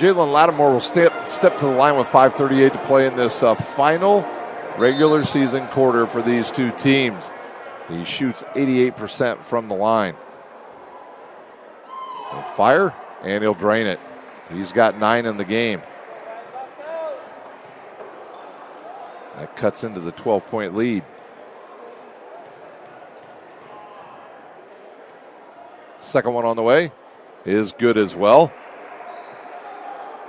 Jalen Lattimore will step to the line with 5:38 to play in this final regular season quarter for these two teams. He shoots 88% from the line. He'll fire, and he'll drain it. He's got 9 in the game. That cuts into the 12-point lead. Second one on the way is good as well.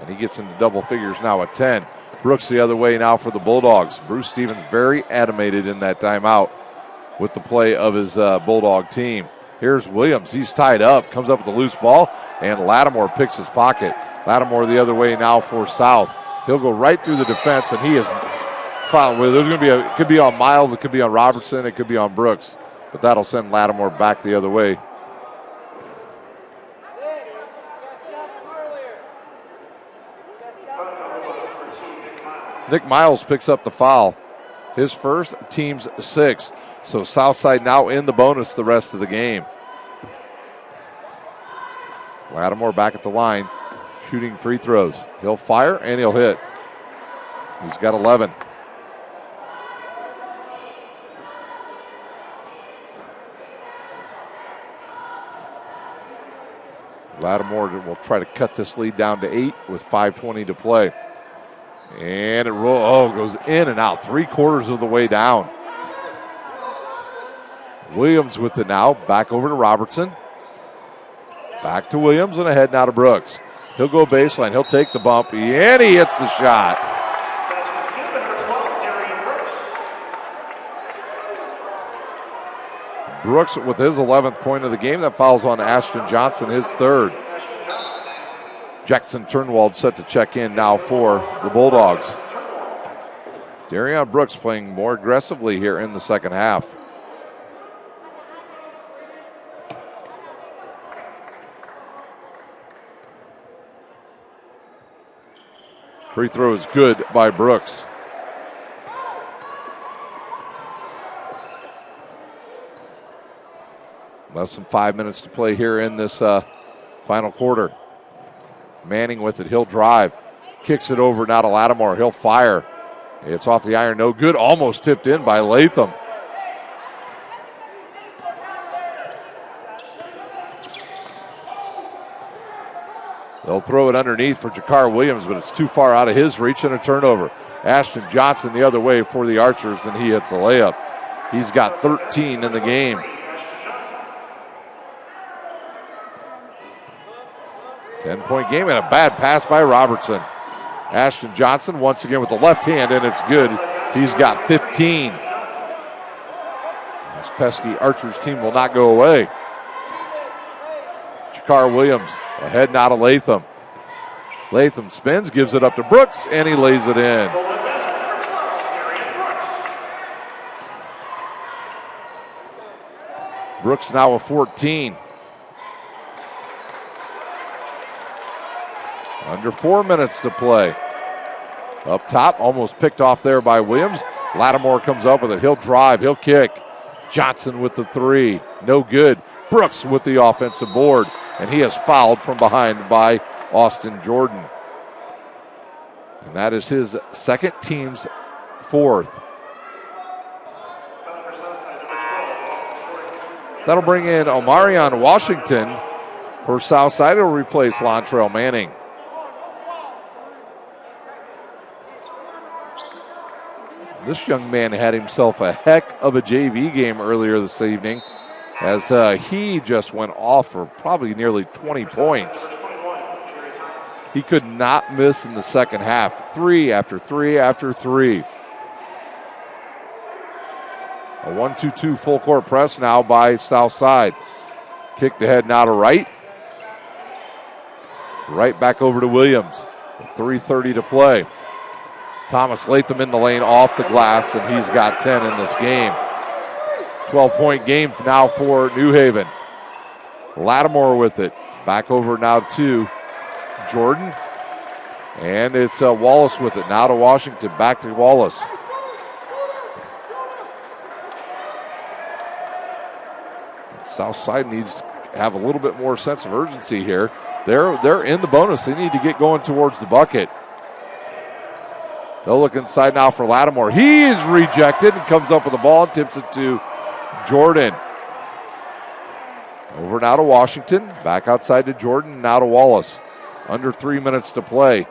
And he gets into double figures now at 10. Brooks the other way now for the Bulldogs. Bruce Stevens very animated in that timeout with the play of his Bulldog team. Here's Williams. He's tied up, comes up with a loose ball, and Lattimore picks his pocket. Lattimore the other way now for South. He'll go right through the defense, and he is fouled. There's going to be it could be on Miles, it could be on Robertson, it could be on Brooks, but that'll send Lattimore back the other way. Nick Miles picks up the foul. His first, team's 6th. So Southside now in the bonus the rest of the game. Lattimore back at the line, shooting free throws. He'll fire and he'll hit. He's got 11. Lattimore will try to cut this lead down to 8 with 5:20 to play. And it goes in and out, 3/4 of the way down. Williams with it now, back over to Robertson. Back to Williams and ahead now to Brooks. He'll go baseline, he'll take the bump, and he hits the shot. Brooks with his 11th point of the game. That fouls on Ashton Johnson, his 3rd. Jackson Turnwald set to check in now for the Bulldogs. Darion Brooks playing more aggressively here in the second half. Free throw is good by Brooks. Less than 5 minutes to play here in this final quarter. Manning with it, he'll drive. Kicks it over now to Lattimore, he'll fire. It's off the iron, no good. Almost tipped in by Latham. They'll throw it underneath for Jakar Williams, but it's too far out of his reach and a turnover. Ashton Johnson the other way for the Archers, and he hits a layup. He's got 13 in the game. Ten-point game and a bad pass by Robertson. Ashton Johnson once again with the left hand, and it's good. He's got 15. This pesky Archers team will not go away. Jakar Williams ahead now to Latham. Latham spins, gives it up to Brooks, and he lays it in. Brooks now with 14. Under 4 minutes to play. Up top, almost picked off there by Williams. Lattimore comes up with it. He'll drive, he'll kick. Johnson with the three. No good. Brooks with the offensive board. And he is fouled from behind by Austin Jordan. And that is his second, team's fourth. That'll bring in Omarion Washington for Southside. He'll replace Lontrell Manning. This young man had himself a heck of a JV game earlier this evening as he just went off for probably nearly 20 points. He could not miss in the second half. 3 after 3 after 3. A 1-2-2 full court press now by Southside. Kicked ahead now to Wright. Right back over to Williams. 3:30 to play. Thomas Latham in the lane off the glass, and he's got 10 in this game. 12-point game now for New Haven. Lattimore with it. Back over now to Jordan. And it's Wallace with it. Now to Washington. Back to Wallace. Southside needs to have a little bit more sense of urgency here. They're in the bonus. They need to get going towards the bucket. They'll look inside now for Lattimore. He is rejected and comes up with the ball and tips it to Jordan. Over now to Washington. Back outside to Jordan. Now to Wallace. Under 3 minutes to play.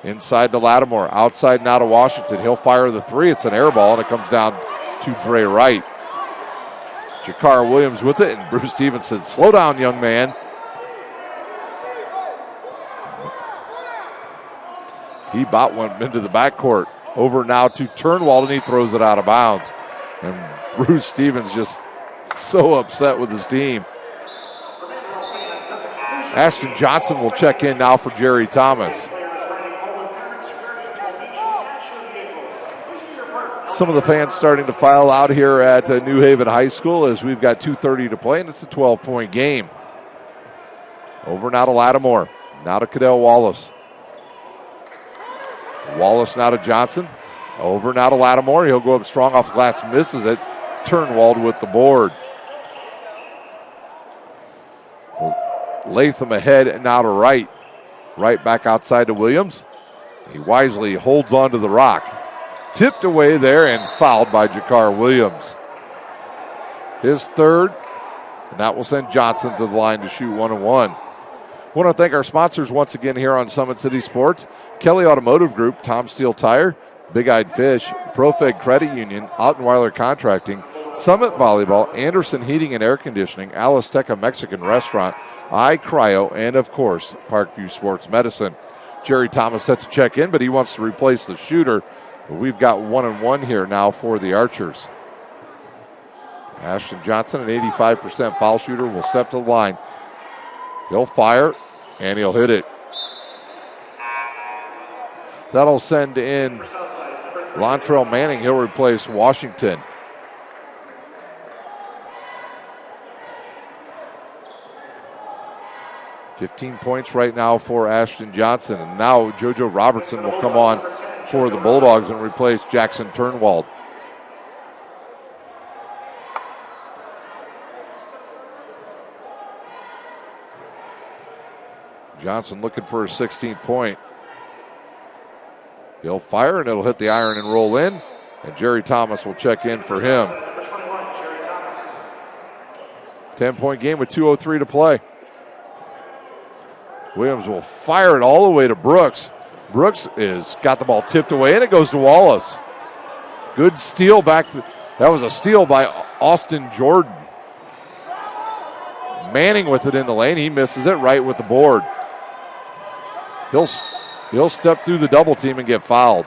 Inside to Lattimore. Outside now to Washington. He'll fire the three. It's an air ball, and it comes down to Dre Wright. Jakar Williams with it, and Bruce Stevens said, slow down, young man. He about went into the backcourt. Over now to Turnwald, and he throws it out of bounds. And Bruce Stevens just so upset with his team. Ashton Johnson will check in now for Jerry Thomas. Some of the fans starting to file out here at New Haven High School as we've got 2:30 to play, and it's a 12-point game. Over now to Lattimore. Now to Cadell Wallace. Wallace now to Johnson. Over now to Lattimore. He'll go up strong off the glass, misses it. Turnwald with the board. Latham ahead and now to Wright. Right back outside to Williams. He wisely holds on to the rock. Tipped away there and fouled by Jakar Williams. His third, and that will send Johnson to the line to shoot 1-1. I want to thank our sponsors once again here on Summit City Sports. Kelly Automotive Group, Tom Steele Tire, Big Eyed Fish, ProFed Credit Union, Ottenweiler Contracting, Summit Volleyball, Anderson Heating and Air Conditioning, Alisteca Mexican Restaurant, iCryo, and of course, Parkview Sports Medicine. Jerry Thomas set to check in, but he wants to replace the shooter. We've got 1-1 here now for the Archers. Ashton Johnson, an 85% foul shooter, will step to the line. He'll fire, and he'll hit it. That'll send in Lontrell Manning. He'll replace Washington. $15 points right now for Ashton Johnson. And now JoJo Robertson will come on for the Bulldogs and replace Jackson Turnwald. Johnson looking for a 16th point. He'll fire and it'll hit the iron and roll in. And Jerry Thomas will check in for him. 10-point game with 2:03 to play. Williams will fire it all the way to Brooks. Brooks is got the ball tipped away, and it goes to Wallace. Good steal back. That was a steal by Austin Jordan. Manning with it in the lane. He misses it right with the board. He'll step through the double team and get fouled.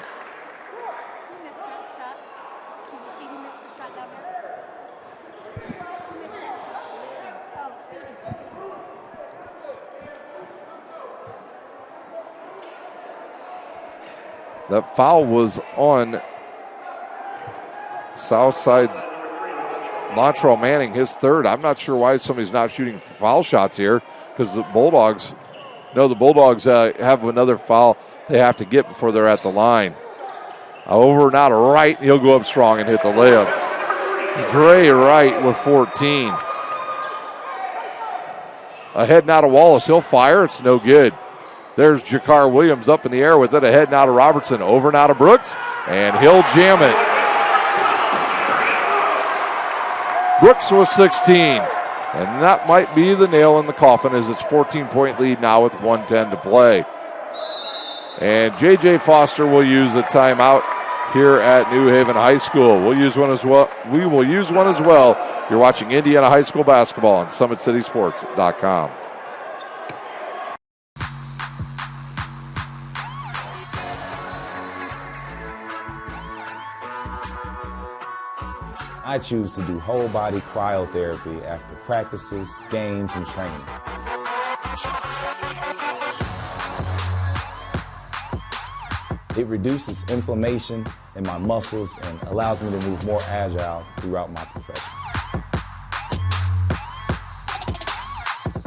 That foul was on Southside's Montrell Manning, his third. I'm not sure why somebody's not shooting foul shots here, because the Bulldogs have another foul they have to get before they're at the line. Over and out of Wright, he'll go up strong and hit the layup. Dre Wright with 14. Ahead now to Wallace, he'll fire, it's no good. There's Jakar Williams up in the air with it. Ahead now to Robertson. Over now to Brooks. And he'll jam it. Brooks with 16. And that might be the nail in the coffin, as it's 14-point lead now with 1:10 to play. And J.J. Foster will use a timeout here at New Haven High School. We will use one as well. You're watching Indiana High School basketball on SummitCitySports.com. I choose to do whole body cryotherapy after practices, games, and training. It reduces inflammation in my muscles and allows me to move more agile throughout my profession.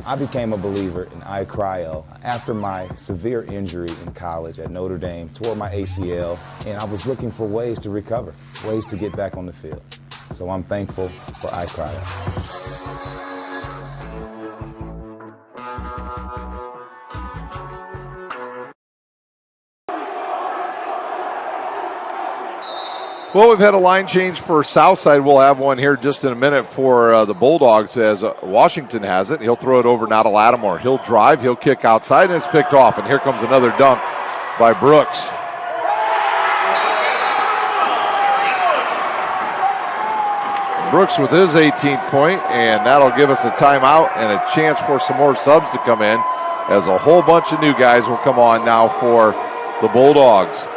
I became a believer in iCryo after my severe injury in college at Notre Dame, tore my ACL, and I was looking for ways to recover, ways to get back on the field. So I'm thankful for iCryo. Well, we've had a line change for Southside. We'll have one here just in a minute for the Bulldogs, as Washington has it. He'll throw it over now to Lattimore. He'll drive, he'll kick outside, and it's picked off. And here comes another dunk by Brooks. Brooks with his 18th point, and that'll give us a timeout and a chance for some more subs to come in, as a whole bunch of new guys will come on now for the Bulldogs.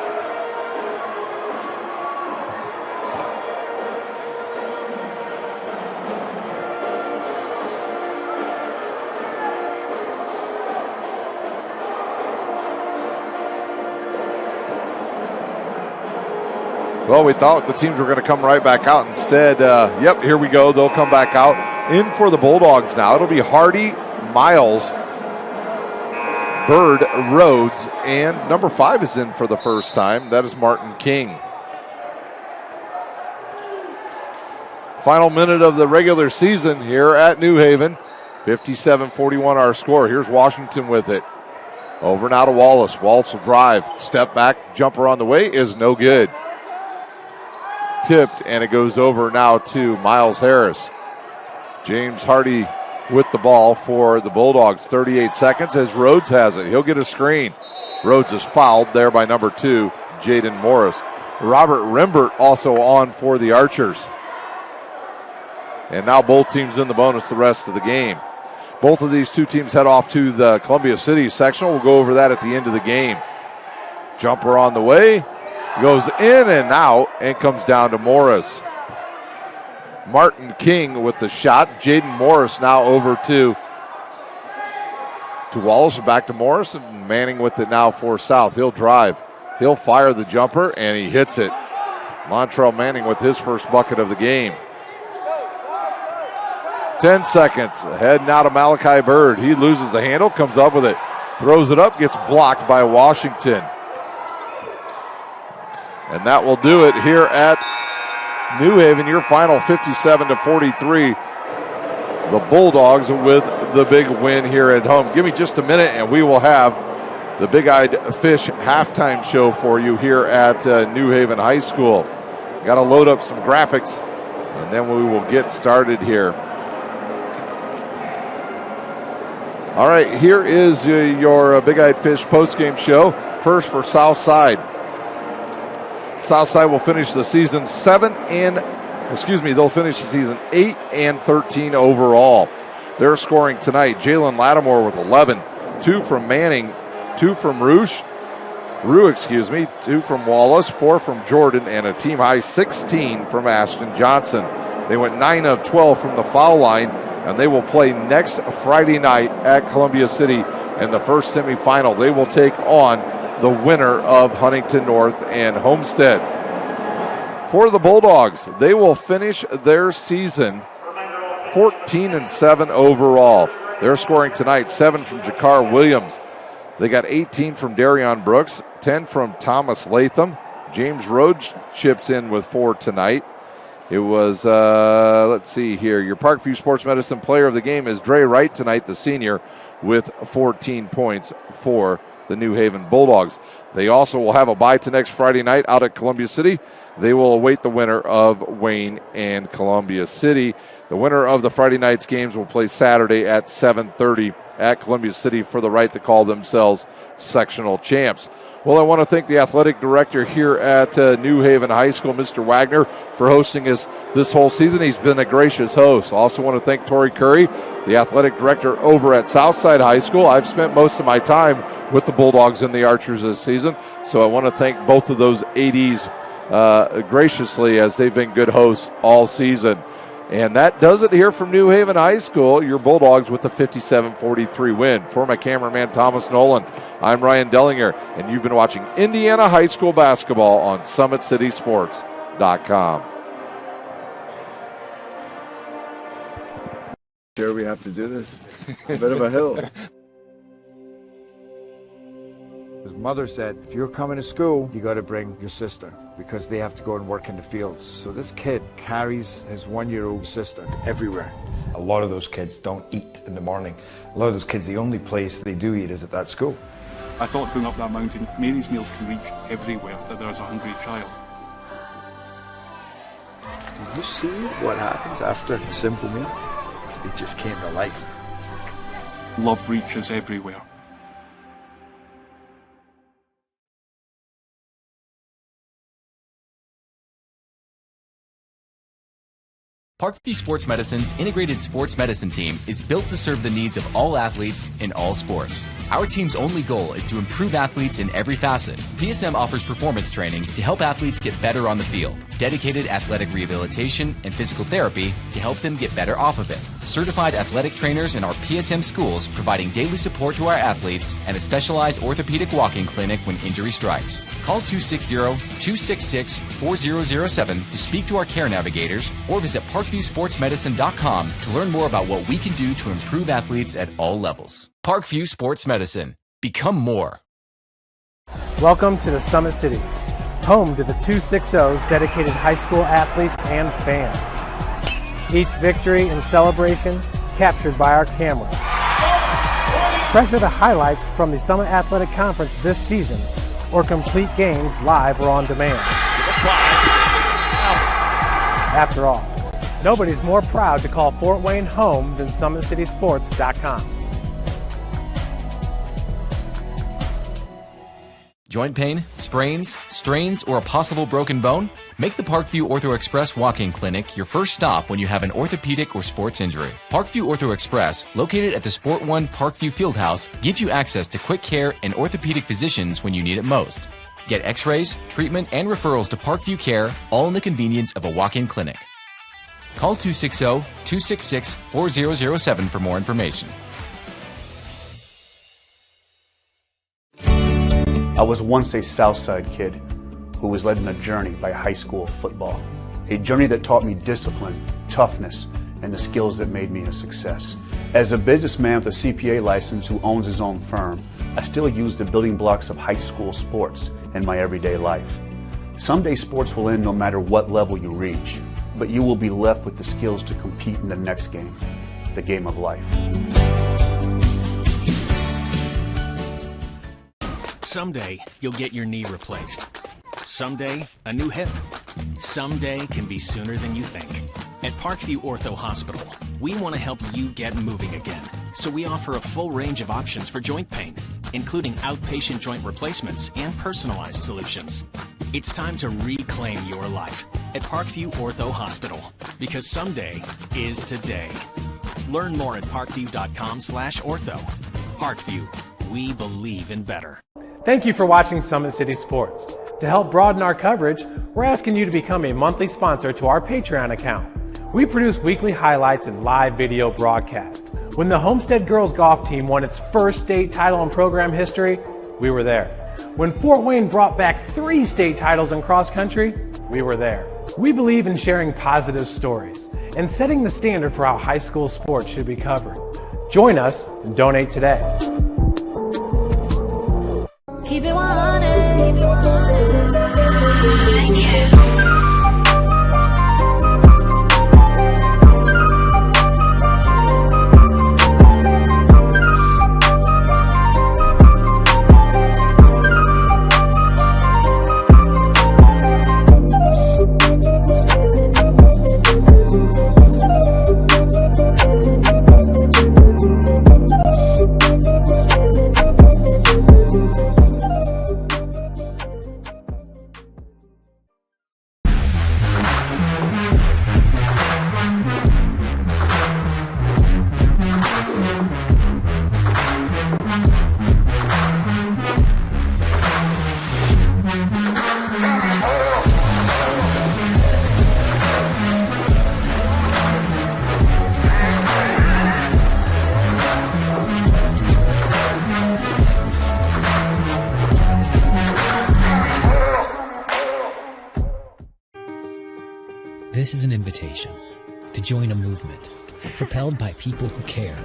Well, we thought the teams were going to come right back out. Instead, yep, here we go. They'll come back out. In for the Bulldogs now. It'll be Hardy, Miles, Bird, Rhodes, and number 5 is in for the first time. That is Martin King. Final minute of the regular season here at New Haven. 57-41 our score. Here's Washington with it. Over now to Wallace. Wallace will drive. Step back. Jumper on the way is no good. Tipped, and it goes over now to Miles Harris. James Hardy with the ball for the Bulldogs. 38 seconds as Rhodes has it. He'll get a screen. Rhodes is fouled there by number 2, Jaden Morris. Robert Rimbert also on for the Archers. And now both teams in the bonus the rest of the game. Both of these two teams head off to the Columbia City sectional. We'll go over that at the end of the game. Jumper on the way. Goes in and out and comes down to Morris. Martin King with the shot. Jaden Morris now over to Wallace, back to Morris, and Manning with it now for South. He'll drive. He'll fire the jumper, and he hits it. Montrell Manning with his first bucket of the game. 10 seconds. Ahead now to Malachi Bird. He loses the handle, comes up with it. Throws it up, gets blocked by Washington. And that will do it here at New Haven. Your final 57-43. The Bulldogs with the big win here at home. Give me just a minute and we will have the Big Eyed Fish halftime show for you here at New Haven High School. Got to load up some graphics and then we will get started here. All right, here is your Big Eyed Fish postgame show. First for Southside. Southside will finish the season they'll finish the season 8-13 overall. They're scoring tonight. Jalen Lattimore with 11, 2 from Manning, 2 from Rue, 2 from Wallace, 4 from Jordan, and a team high 16 from Ashton Johnson. They went 9 of 12 from the foul line, and they will play next Friday night at Columbia City in the first semifinal. They will take on the winner of Huntington North and Homestead. For the Bulldogs, they will finish their season 14-7 overall. They're scoring tonight 7 from Jakar Williams. They got 18 from Darion Brooks, 10 from Thomas Latham. James Rhodes chips in with 4 tonight. It was, let's see here, your Parkview Sports Medicine player of the game is Dre Wright tonight, the senior, with 14 points for the New Haven Bulldogs. They also will have a bye to next Friday night out at Columbia City. They will await the winner of Wayne and Columbia City. The winner of the Friday night's games will play Saturday at 7:30 at Columbia City for the right to call themselves sectional champs. Well, I want to thank the athletic director here at New Haven High School, Mr. Wagner, for hosting us this whole season. He's been a gracious host. I also want to thank Tori Curry, the athletic director over at Southside High School. I've spent most of my time with the Bulldogs and the Archers this season, so I want to thank both of those ADs graciously as they've been good hosts all season. And that does it here from New Haven High School, your Bulldogs with a 57-43 win. For my cameraman, Thomas Nolan, I'm Ryan Dellinger, and you've been watching Indiana High School basketball on SummitCitySports.com. Sure we have to do this. A bit of a hill. His mother said, if you're coming to school, you got to bring your sister because they have to go and work in the fields. So this kid carries his 1-year-old sister everywhere. A lot of those kids don't eat in the morning. A lot of those kids, the only place they do eat is at that school. I thought going up that mountain, Mary's meals can reach everywhere that there's a hungry child. Did you see what happens after a simple meal? It just came to life. Love reaches everywhere. Parkview Sports Medicine's integrated sports medicine team is built to serve the needs of all athletes in all sports. Our team's only goal is to improve athletes in every facet. PSM offers performance training to help athletes get better on the field, dedicated athletic rehabilitation and physical therapy to help them get better off of it, certified athletic trainers in our PSM schools providing daily support to our athletes, and a specialized orthopedic walk-in clinic when injury strikes. Call 260-266-4007 to speak to our care navigators or visit ParkviewSportsMedicine.com to learn more about what we can do to improve athletes at all levels. Parkview Sports Medicine. Become more. Welcome to the Summit City, home to the 260's dedicated high school athletes and fans. Each victory and celebration captured by our cameras. Treasure the highlights from the Summit Athletic Conference this season or complete games live or on demand. After all, nobody's more proud to call Fort Wayne home than SummitCitySports.com. Joint pain, sprains, strains, or a possible broken bone? Make the Parkview Ortho Express walk-in clinic your first stop when you have an orthopedic or sports injury. Parkview Ortho Express, located at the Sport One Parkview Fieldhouse, gives you access to quick care and orthopedic physicians when you need it most. Get x-rays, treatment, and referrals to Parkview Care, all in the convenience of a walk-in clinic. Call 260-266-4007 for more information. I was once a Southside kid who was led on a journey by high school football. A journey that taught me discipline, toughness, and the skills that made me a success. As a businessman with a CPA license who owns his own firm, I still use the building blocks of high school sports in my everyday life. Someday sports will end no matter what level you reach, but you will be left with the skills to compete in the next game, the game of life. Someday, you'll get your knee replaced. Someday, a new hip. Someday can be sooner than you think. At Parkview Ortho Hospital, we want to help you get moving again. So we offer a full range of options for joint pain, including outpatient joint replacements and personalized solutions. It's time to reclaim your life at Parkview Ortho Hospital, because someday is today. Learn more at parkview.com/ortho. Parkview, we believe in better. Thank you for watching Summit City Sports. To help broaden our coverage, we're asking you to become a monthly sponsor to our Patreon account. We produce weekly highlights and live video broadcasts. When the Homestead girls golf team won its first state title in program history, we were there. When Fort Wayne brought back 3 state titles in cross country, we were there. We believe in sharing positive stories and setting the standard for how high school sports should be covered. Join us and donate today. Keep it 100. Thank you. This is an invitation to join a movement propelled by people who care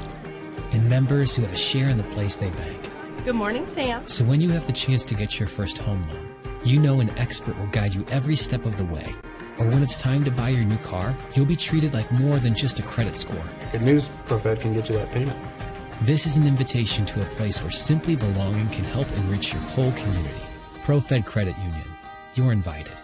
and members who have a share in the place they bank. Good morning, Sam. So when you have the chance to get your first home loan, you know an expert will guide you every step of the way. Or when it's time to buy your new car, you'll be treated like more than just a credit score. Good news, ProFed can get you that payment. This is an invitation to a place where simply belonging can help enrich your whole community. ProFed Credit Union. You're invited.